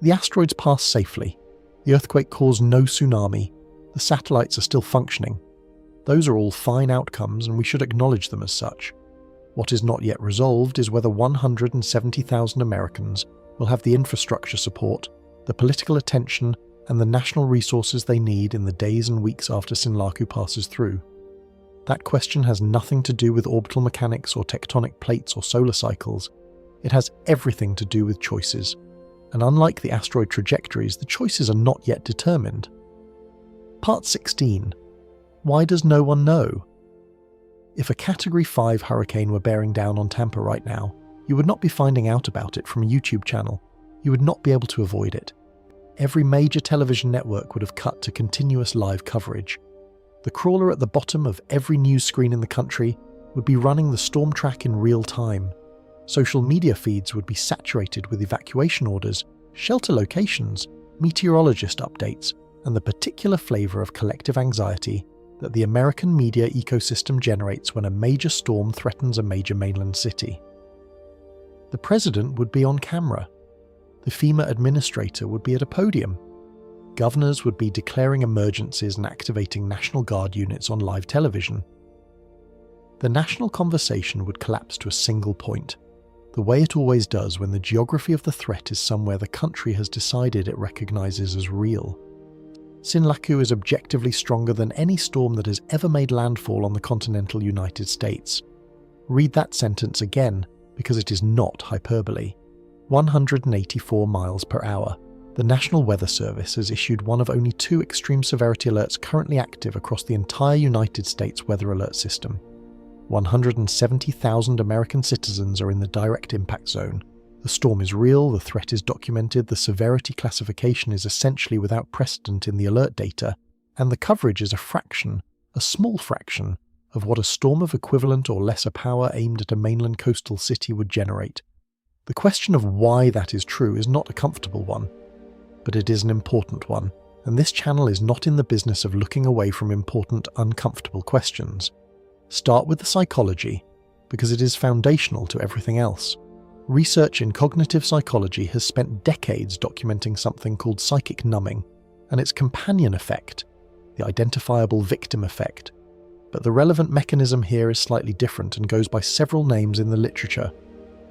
The asteroids passed safely. The earthquake caused no tsunami. The satellites are still functioning. Those are all fine outcomes and we should acknowledge them as such. What is not yet resolved is whether 170,000 Americans will have the infrastructure support, the political attention, and the national resources they need in the days and weeks after Sinlaku passes through. That question has nothing to do with orbital mechanics or tectonic plates or solar cycles. It has everything to do with choices. And unlike the asteroid trajectories, the choices are not yet determined. Part 16. Why does no one know? If a Category 5 hurricane were bearing down on Tampa right now, you would not be finding out about it from a YouTube channel. You would not be able to avoid it. Every major television network would have cut to continuous live coverage. The crawler at the bottom of every news screen in the country would be running the storm track in real time. Social media feeds would be saturated with evacuation orders, shelter locations, meteorologist updates, and the particular flavour of collective anxiety that the American media ecosystem generates when a major storm threatens a major mainland city. The president would be on camera. The FEMA administrator would be at a podium. Governors would be declaring emergencies and activating National Guard units on live television. The national conversation would collapse to a single point, the way it always does when the geography of the threat is somewhere the country has decided it recognizes as real. Sinlaku is objectively stronger than any storm that has ever made landfall on the continental United States. Read that sentence again, because it is not hyperbole. 184 miles per hour. The National Weather Service has issued one of only 2 extreme severity alerts currently active across the entire United States weather alert system. 170,000 American citizens are in the direct impact zone. The storm is real, the threat is documented, the severity classification is essentially without precedent in the alert data, and the coverage is a fraction, a small fraction, of what a storm of equivalent or lesser power aimed at a mainland coastal city would generate. The question of why that is true is not a comfortable one, but it is an important one, and this channel is not in the business of looking away from important, uncomfortable questions. Start with the psychology, because it is foundational to everything else. Research in cognitive psychology has spent decades documenting something called psychic numbing, and its companion effect, the identifiable victim effect. But the relevant mechanism here is slightly different and goes by several names in the literature.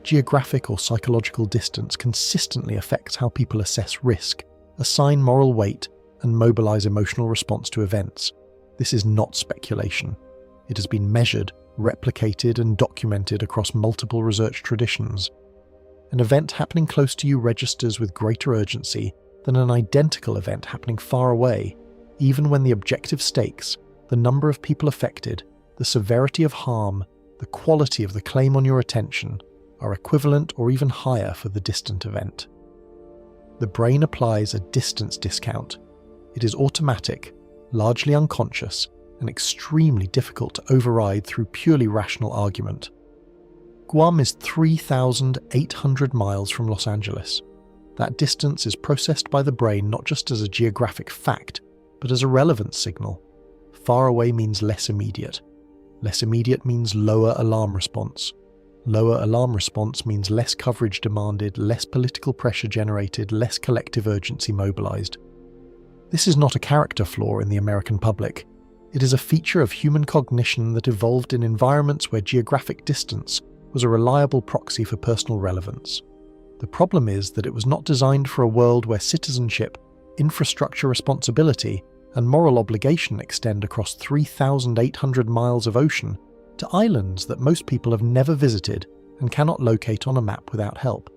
Geographic or psychological distance consistently affects how people assess risk, assign moral weight, and mobilize emotional response to events. This is not speculation. It has been measured, replicated, and documented across multiple research traditions. An event happening close to you registers with greater urgency than an identical event happening far away, even when the objective stakes, the number of people affected, the severity of harm, the quality of the claim on your attention, are equivalent or even higher for the distant event. The brain applies a distance discount. It is automatic, largely unconscious, and extremely difficult to override through purely rational argument. Guam is 3,800 miles from Los Angeles. That distance is processed by the brain not just as a geographic fact, but as a relevance signal. Far away means less immediate. Less immediate means lower alarm response. Lower alarm response means less coverage demanded, less political pressure generated, less collective urgency mobilized. This is not a character flaw in the American public. It is a feature of human cognition that evolved in environments where geographic distance was a reliable proxy for personal relevance. The problem is that it was not designed for a world where citizenship, infrastructure responsibility, and moral obligation extend across 3,800 miles of ocean to islands that most people have never visited and cannot locate on a map without help.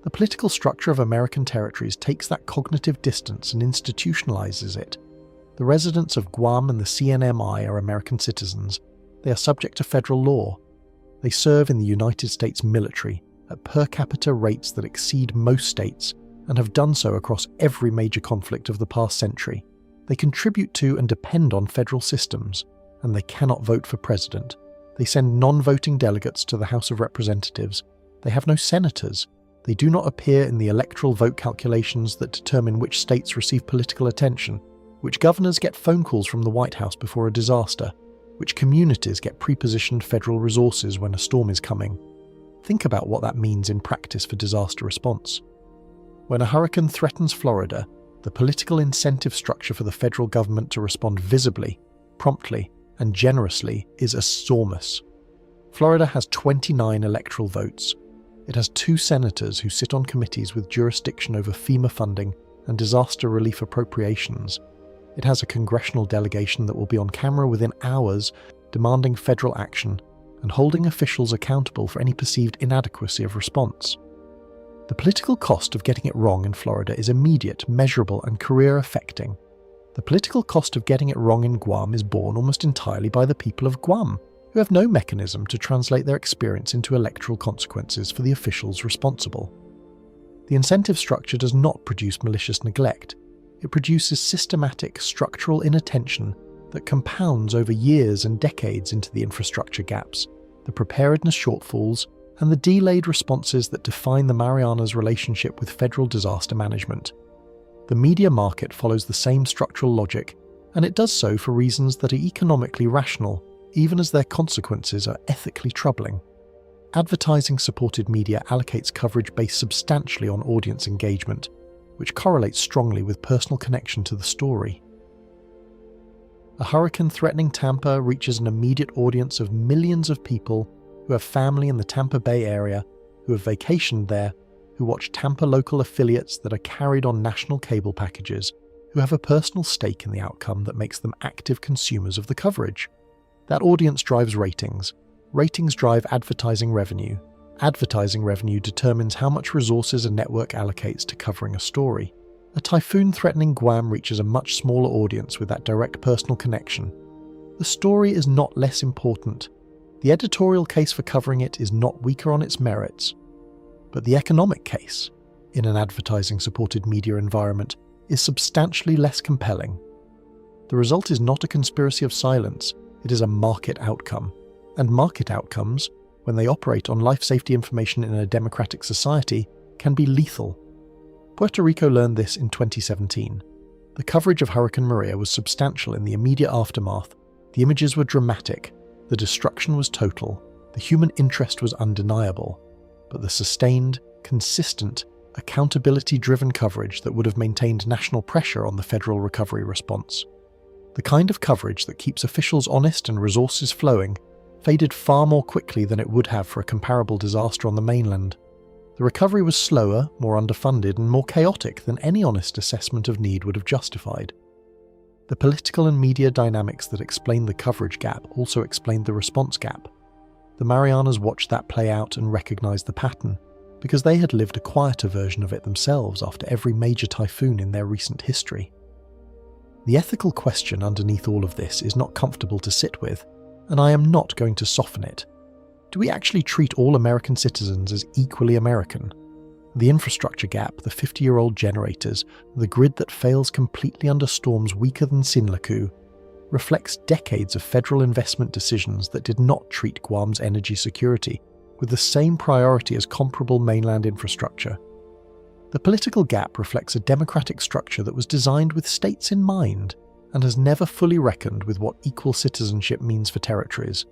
The political structure of American territories takes that cognitive distance and institutionalizes it. The residents of Guam and the CNMI are American citizens. They are subject to federal law. They serve in the United States military at per capita rates that exceed most states and have done so across every major conflict of the past century. They contribute to and depend on federal systems, and they cannot vote for president. They send non-voting delegates to the House of Representatives. They have no senators. They do not appear in the electoral vote calculations that determine which states receive political attention, which governors get phone calls from the White House before a disaster, which communities get prepositioned federal resources when a storm is coming. Think about what that means in practice for disaster response. When a hurricane threatens Florida, the political incentive structure for the federal government to respond visibly, promptly, and generously is enormous. Florida has 29 electoral votes. It has 2 senators who sit on committees with jurisdiction over FEMA funding and disaster relief appropriations. It has a congressional delegation that will be on camera within hours demanding federal action and holding officials accountable for any perceived inadequacy of response. The political cost of getting it wrong in Florida is immediate, measurable, and career-affecting. The political cost of getting it wrong in Guam is borne almost entirely by the people of Guam, who have no mechanism to translate their experience into electoral consequences for the officials responsible. The incentive structure does not produce malicious neglect. It produces systematic, structural inattention that compounds over years and decades into the infrastructure gaps, the preparedness shortfalls, and the delayed responses that define the Marianas' relationship with federal disaster management. The media market follows the same structural logic, and it does so for reasons that are economically rational, even as their consequences are ethically troubling. Advertising-supported media allocates coverage based substantially on audience engagement, which correlates strongly with personal connection to the story. A hurricane threatening Tampa reaches an immediate audience of millions of people who have family in the Tampa Bay area, who have vacationed there, who watch Tampa local affiliates that are carried on national cable packages, who have a personal stake in the outcome that makes them active consumers of the coverage. That audience drives ratings. Ratings drive advertising revenue. Advertising revenue determines how much resources a network allocates to covering a story. A typhoon threatening Guam reaches a much smaller audience with that direct personal connection. The story is not less important. The editorial case for covering it is not weaker on its merits. But the economic case, in an advertising-supported media environment, is substantially less compelling. The result is not a conspiracy of silence, it is a market outcome. And market outcomes, when they operate on life safety information in a democratic society, can be lethal. Puerto Rico learned this in 2017. The coverage of Hurricane Maria was substantial in the immediate aftermath. The images were dramatic. The destruction was total. The human interest was undeniable. But the sustained, consistent, accountability-driven coverage that would have maintained national pressure on the federal recovery response. The kind of coverage that keeps officials honest and resources flowing faded far more quickly than it would have for a comparable disaster on the mainland. The recovery was slower, more underfunded, and more chaotic than any honest assessment of need would have justified. The political and media dynamics that explained the coverage gap also explained the response gap. The Marianas watched that play out and recognized the pattern, because they had lived a quieter version of it themselves after every major typhoon in their recent history. The ethical question underneath all of this is not comfortable to sit with, and I am not going to soften it. Do we actually treat all American citizens as equally American? The infrastructure gap, the 50-year-old generators, the grid that fails completely under storms weaker than Sinlaku, reflects decades of federal investment decisions that did not treat Guam's energy security with the same priority as comparable mainland infrastructure. The political gap reflects a democratic structure that was designed with states in mind and has never fully reckoned with what equal citizenship means for territories.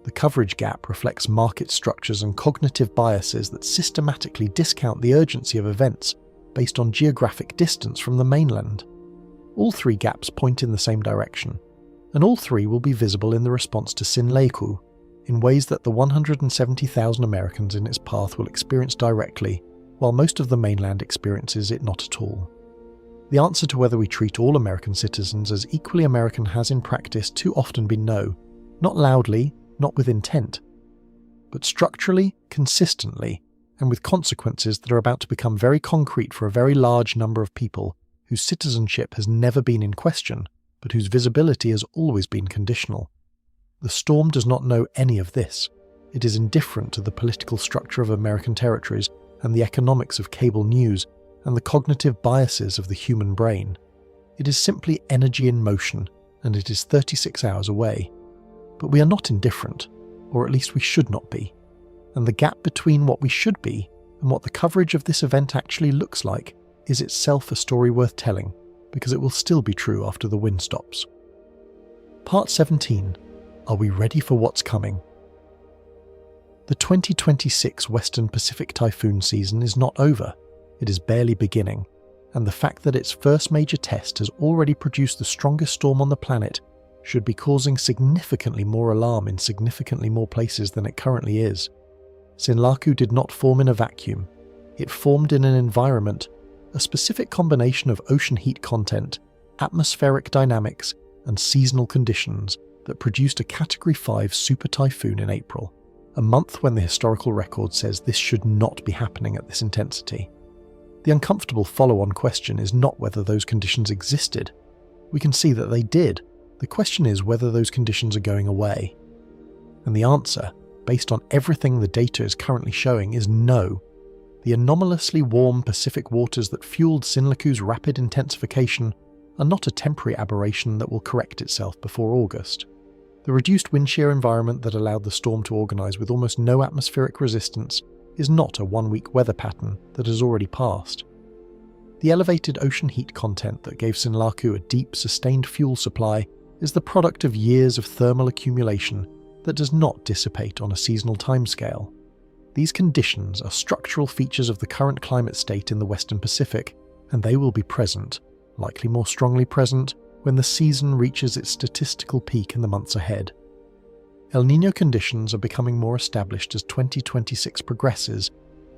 The coverage gap reflects market structures and cognitive biases that systematically discount the urgency of events based on geographic distance from the mainland. All 3 gaps point in the same direction, and all 3 will be visible in the response to Sinlaku, in ways that the 170,000 Americans in its path will experience directly, while most of the mainland experiences it not at all. The answer to whether we treat all American citizens as equally American has in practice too often been no, not loudly, not with intent, but structurally, consistently, and with consequences that are about to become very concrete for a very large number of people whose citizenship has never been in question, but whose visibility has always been conditional. The storm does not know any of this. It is indifferent to the political structure of American territories and the economics of cable news and the cognitive biases of the human brain. It is simply energy in motion, and it is 36 hours away. But we are not indifferent, or at least we should not be. And the gap between what we should be and what the coverage of this event actually looks like is itself a story worth telling, because it will still be true after the wind stops. Part 17. Are we ready for what's coming? The 2026 Western Pacific typhoon season is not over. It is barely beginning, and the fact that its first major test has already produced the strongest storm on the planet should be causing significantly more alarm in significantly more places than it currently is. Sinlaku did not form in a vacuum. It formed in an environment, a specific combination of ocean heat content, atmospheric dynamics, and seasonal conditions that produced a Category 5 super typhoon in April, a month when the historical record says this should not be happening at this intensity. The uncomfortable follow-on question is not whether those conditions existed. We can see that they did. The question is whether those conditions are going away. And the answer, based on everything the data is currently showing, is no. The anomalously warm Pacific waters that fueled Sinlaku's rapid intensification are not a temporary aberration that will correct itself before August. The reduced wind shear environment that allowed the storm to organise with almost no atmospheric resistance is not a one-week weather pattern that has already passed. The elevated ocean heat content that gave Sinlaku a deep, sustained fuel supply is the product of years of thermal accumulation that does not dissipate on a seasonal timescale. These conditions are structural features of the current climate state in the Western Pacific, and they will be present, likely more strongly present, when the season reaches its statistical peak in the months ahead. El Niño conditions are becoming more established as 2026 progresses,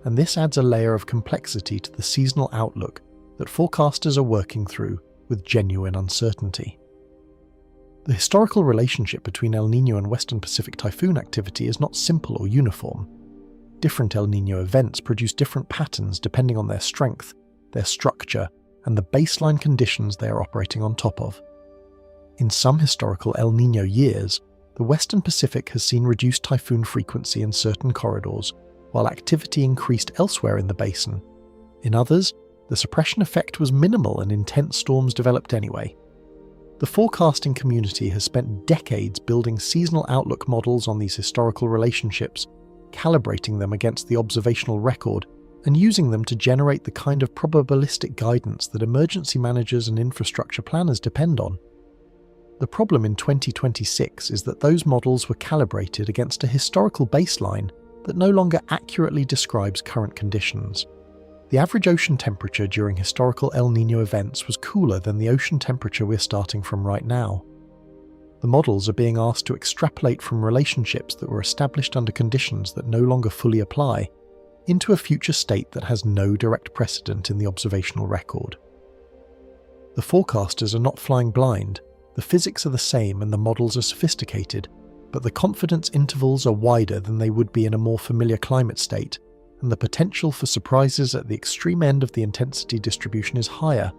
and this adds a layer of complexity to the seasonal outlook that forecasters are working through with genuine uncertainty. The historical relationship between El Niño and Western Pacific typhoon activity is not simple or uniform. Different El Niño events produce different patterns depending on their strength, their structure, and the baseline conditions they are operating on top of. In some historical El Niño years, the Western Pacific has seen reduced typhoon frequency in certain corridors, while activity increased elsewhere in the basin. In others, the suppression effect was minimal and intense storms developed anyway. The forecasting community has spent decades building seasonal outlook models on these historical relationships, calibrating them against the observational record, and using them to generate the kind of probabilistic guidance that emergency managers and infrastructure planners depend on. The problem in 2026 is that those models were calibrated against a historical baseline that no longer accurately describes current conditions. The average ocean temperature during historical El Niño events was cooler than the ocean temperature we're starting from right now. The models are being asked to extrapolate from relationships that were established under conditions that no longer fully apply into a future state that has no direct precedent in the observational record. The forecasters are not flying blind, the physics are the same and the models are sophisticated, but the confidence intervals are wider than they would be in a more familiar climate state, and the potential for surprises at the extreme end of the intensity distribution is higher.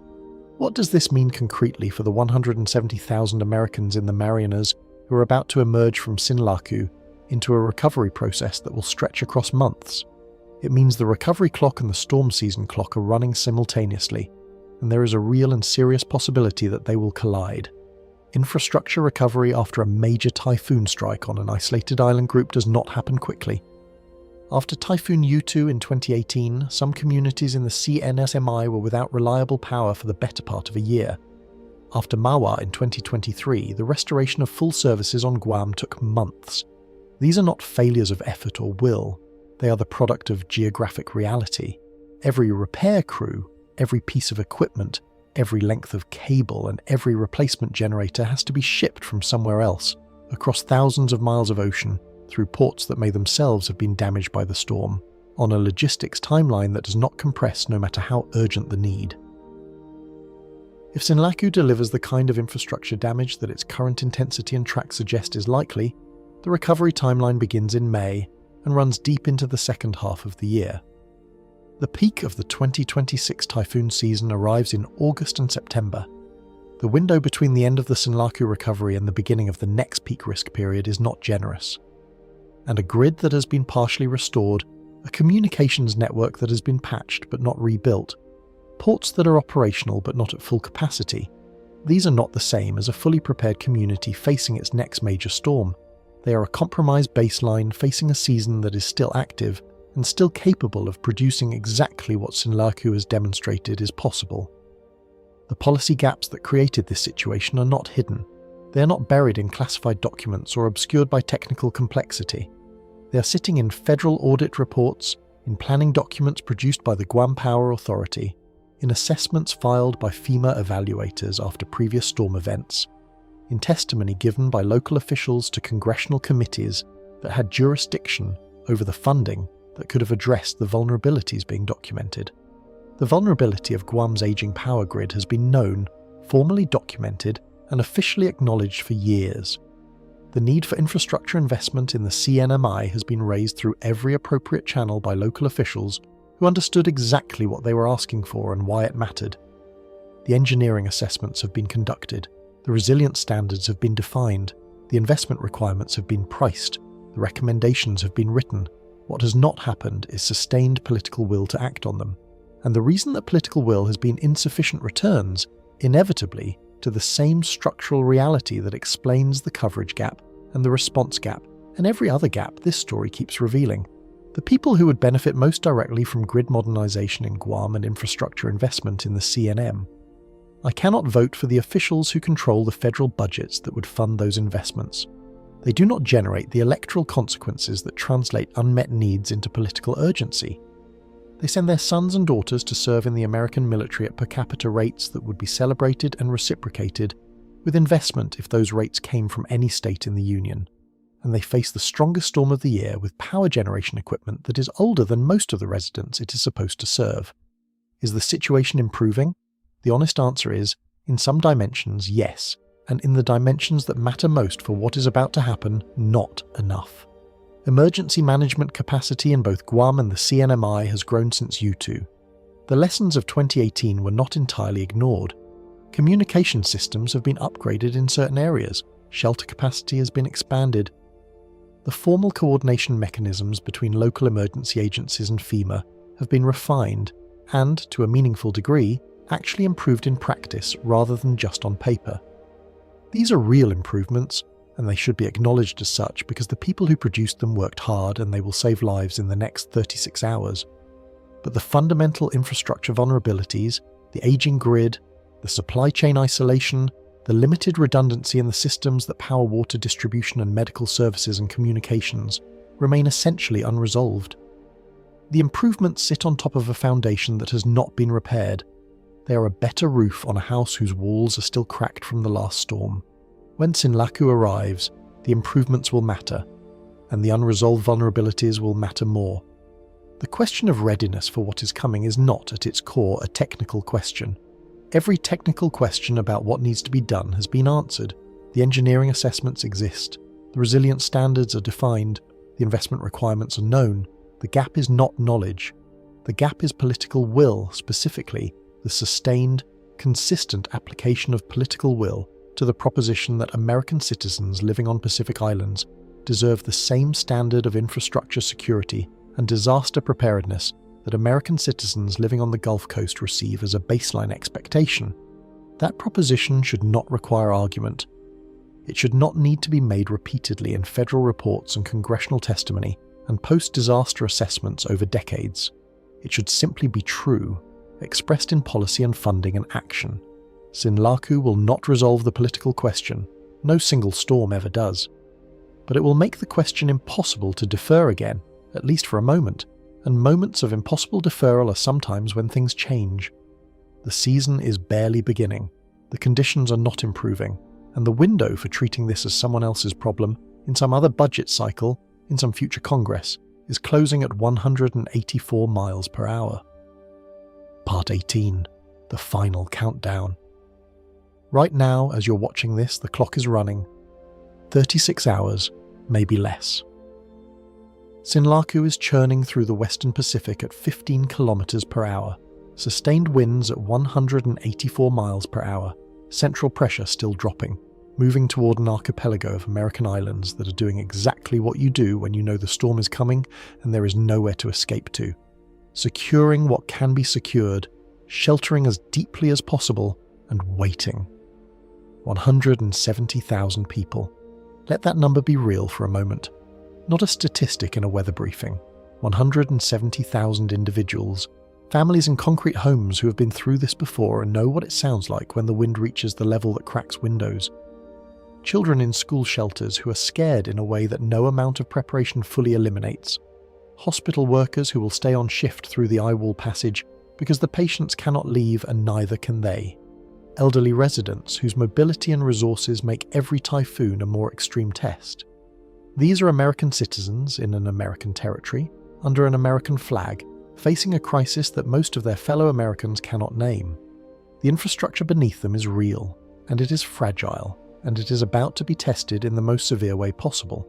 What does this mean concretely for the 170,000 Americans in the Marianas who are about to emerge from Sinlaku into a recovery process that will stretch across months? It means the recovery clock and the storm season clock are running simultaneously, and there is a real and serious possibility that they will collide. Infrastructure recovery after a major typhoon strike on an isolated island group does not happen quickly. After Typhoon Yutu in 2018, some communities in the CNSMI were without reliable power for the better part of a year. After Mawa in 2023, the restoration of full services on Guam took months. These are not failures of effort or will, they are the product of geographic reality. Every repair crew, every piece of equipment, every length of cable and every replacement generator has to be shipped from somewhere else, across thousands of miles of ocean, through ports that may themselves have been damaged by the storm, on a logistics timeline that does not compress no matter how urgent the need. If Sinlaku delivers the kind of infrastructure damage that its current intensity and track suggest is likely, the recovery timeline begins in May and runs deep into the second half of the year. The peak of the 2026 typhoon season arrives in August and September. The window between the end of the Sinlaku recovery and the beginning of the next peak risk period is not generous. And a grid that has been partially restored, a communications network that has been patched but not rebuilt, ports that are operational but not at full capacity, these are not the same as a fully prepared community facing its next major storm. They are a compromised baseline facing a season that is still active and still capable of producing exactly what Sinlaku has demonstrated is possible. The policy gaps that created this situation are not hidden. They are not buried in classified documents or obscured by technical complexity. They are sitting in federal audit reports, in planning documents produced by the Guam Power Authority, in assessments filed by FEMA evaluators after previous storm events, in testimony given by local officials to congressional committees that had jurisdiction over the funding that could have addressed the vulnerabilities being documented. The vulnerability of Guam's aging power grid has been known, formally documented, and officially acknowledged for years. The need for infrastructure investment in the CNMI has been raised through every appropriate channel by local officials who understood exactly what they were asking for and why it mattered. The engineering assessments have been conducted, the resilience standards have been defined, the investment requirements have been priced, the recommendations have been written. What has not happened is sustained political will to act on them. And the reason that political will has been insufficient returns, inevitably, to the same structural reality that explains the coverage gap and the response gap and every other gap this story keeps revealing. The people who would benefit most directly from grid modernization in Guam and infrastructure investment in the CNM. I cannot vote for the officials who control the federal budgets that would fund those investments. They do not generate the electoral consequences that translate unmet needs into political urgency. They send their sons and daughters to serve in the American military at per capita rates that would be celebrated and reciprocated with investment if those rates came from any state in the Union. And they face the strongest storm of the year with power generation equipment that is older than most of the residents it is supposed to serve. Is the situation improving? The honest answer is, in some dimensions, yes, and in the dimensions that matter most for what is about to happen, not enough. Emergency management capacity in both Guam and the CNMI has grown since U2. The lessons of 2018 were not entirely ignored. Communication systems have been upgraded in certain areas, shelter capacity has been expanded. The formal coordination mechanisms between local emergency agencies and FEMA have been refined and, to a meaningful degree, actually improved in practice rather than just on paper. These are real improvements, and they should be acknowledged as such because the people who produced them worked hard and they will save lives in the next 36 hours. But the fundamental infrastructure vulnerabilities, the aging grid, the supply chain isolation, the limited redundancy in the systems that power water distribution and medical services and communications remain essentially unresolved. The improvements sit on top of a foundation that has not been repaired. They are a better roof on a house whose walls are still cracked from the last storm. When Sinlaku arrives, the improvements will matter, and the unresolved vulnerabilities will matter more. The question of readiness for what is coming is not, at its core, a technical question. Every technical question about what needs to be done has been answered. The engineering assessments exist. The resilience standards are defined. The investment requirements are known. The gap is not knowledge. The gap is political will, specifically the sustained, consistent application of political will to the proposition that American citizens living on Pacific Islands deserve the same standard of infrastructure security and disaster preparedness that American citizens living on the Gulf Coast receive as a baseline expectation. That proposition should not require argument. It should not need to be made repeatedly in federal reports and congressional testimony and post-disaster assessments over decades. It should simply be true, expressed in policy and funding and action. Sinlaku will not resolve the political question. No single storm ever does. But it will make the question impossible to defer again, at least for a moment, and moments of impossible deferral are sometimes when things change. The season is barely beginning, the conditions are not improving, and the window for treating this as someone else's problem, in some other budget cycle, in some future Congress, is closing at 184 miles per hour. Part 18. The Final Countdown. Right now, as you're watching this, the clock is running. 36 hours, maybe less. Sinlaku is churning through the western Pacific at 15 kilometers per hour, sustained winds at 184 miles per hour, central pressure still dropping, moving toward an archipelago of American islands that are doing exactly what you do when you know the storm is coming and there is nowhere to escape to. Securing what can be secured, sheltering as deeply as possible, and waiting. 170,000 people. Let that number be real for a moment. Not a statistic in a weather briefing. 170,000 individuals, families in concrete homes who have been through this before and know what it sounds like when the wind reaches the level that cracks windows. Children in school shelters who are scared in a way that no amount of preparation fully eliminates. Hospital workers who will stay on shift through the eye-wall passage because the patients cannot leave and neither can they. Elderly residents whose mobility and resources make every typhoon a more extreme test. These are American citizens in an American territory, under an American flag, facing a crisis that most of their fellow Americans cannot name. The infrastructure beneath them is real, and it is fragile, and it is about to be tested in the most severe way possible.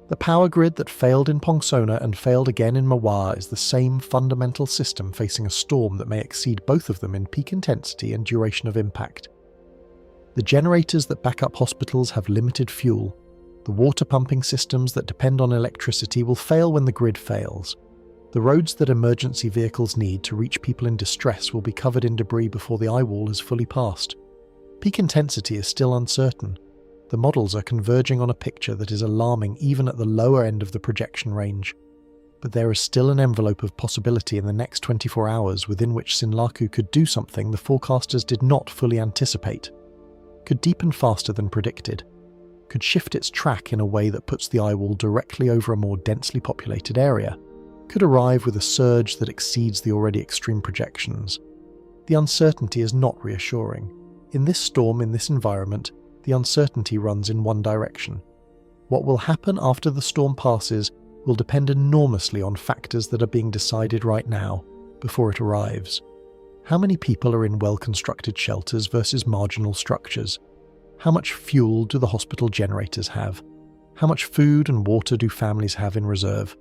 The power grid that failed in Pongsona and failed again in Mawar is the same fundamental system facing a storm that may exceed both of them in peak intensity and duration of impact. The generators that back up hospitals have limited fuel. The water pumping systems that depend on electricity will fail when the grid fails. The roads that emergency vehicles need to reach people in distress will be covered in debris before the eye wall has fully passed. Peak intensity is still uncertain. The models are converging on a picture that is alarming even at the lower end of the projection range. But there is still an envelope of possibility in the next 24 hours within which Sinlaku could do something the forecasters did not fully anticipate. Could deepen faster than predicted. Could shift its track in a way that puts the eye wall directly over a more densely populated area. Could arrive with a surge that exceeds the already extreme projections. The uncertainty is not reassuring. In this storm, in this environment, the uncertainty runs in one direction. What will happen after the storm passes will depend enormously on factors that are being decided right now, before it arrives. How many people are in well-constructed shelters versus marginal structures? How much fuel do the hospital generators have? How much food and water do families have in reserve?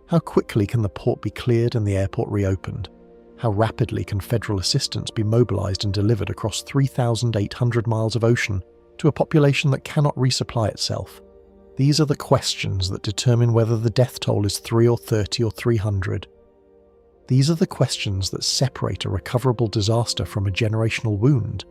How quickly can the port be cleared and the airport reopened? How rapidly can federal assistance be mobilized and delivered across 3,800 miles of ocean to a population that cannot resupply itself? These are the questions that determine whether the death toll is 3 or 30 or 300. These are the questions that separate a recoverable disaster from a generational wound,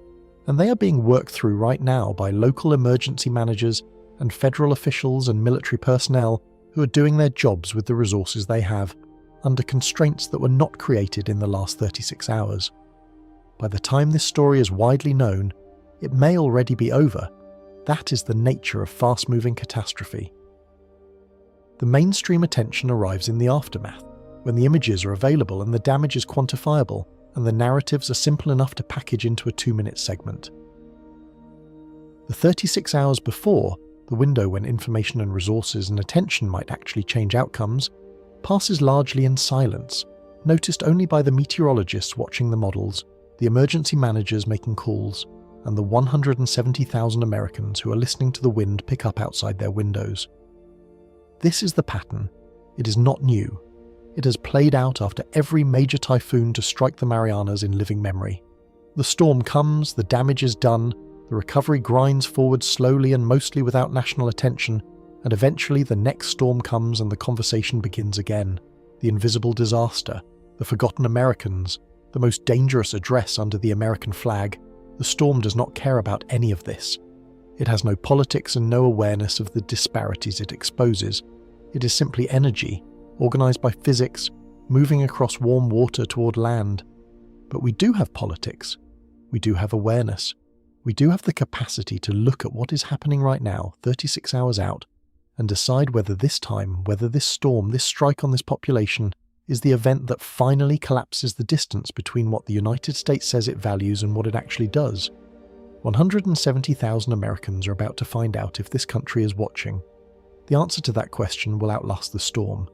and they are being worked through right now by local emergency managers and federal officials and military personnel who are doing their jobs with the resources they have, under constraints that were not created in the last 36 hours. By the time this story is widely known, it may already be over. That is the nature of fast-moving catastrophe. The mainstream attention arrives in the aftermath, when the images are available and the damage is quantifiable, and the narratives are simple enough to package into a 2-minute segment. The 36 hours before, the window when information and resources and attention might actually change outcomes, passes largely in silence, noticed only by the meteorologists watching the models, the emergency managers making calls, and the 170,000 Americans who are listening to the wind pick up outside their windows. This is the pattern. It is not new. It has played out after every major typhoon to strike the Marianas in living memory. The storm comes, the damage is done, the recovery grinds forward slowly and mostly without national attention, and eventually the next storm comes and the conversation begins again. The invisible disaster, the forgotten Americans, the most dangerous address under the American flag. The storm does not care about any of this. It has no politics and no awareness of the disparities it exposes. It is simply energy, organized by physics, moving across warm water toward land. But we do have politics. We do have awareness. We do have the capacity to look at what is happening right now, 36 hours out, and decide whether this time, whether this storm, this strike on this population, is the event that finally collapses the distance between what the United States says it values and what it actually does. 170,000 Americans are about to find out if this country is watching. The answer to that question will outlast the storm.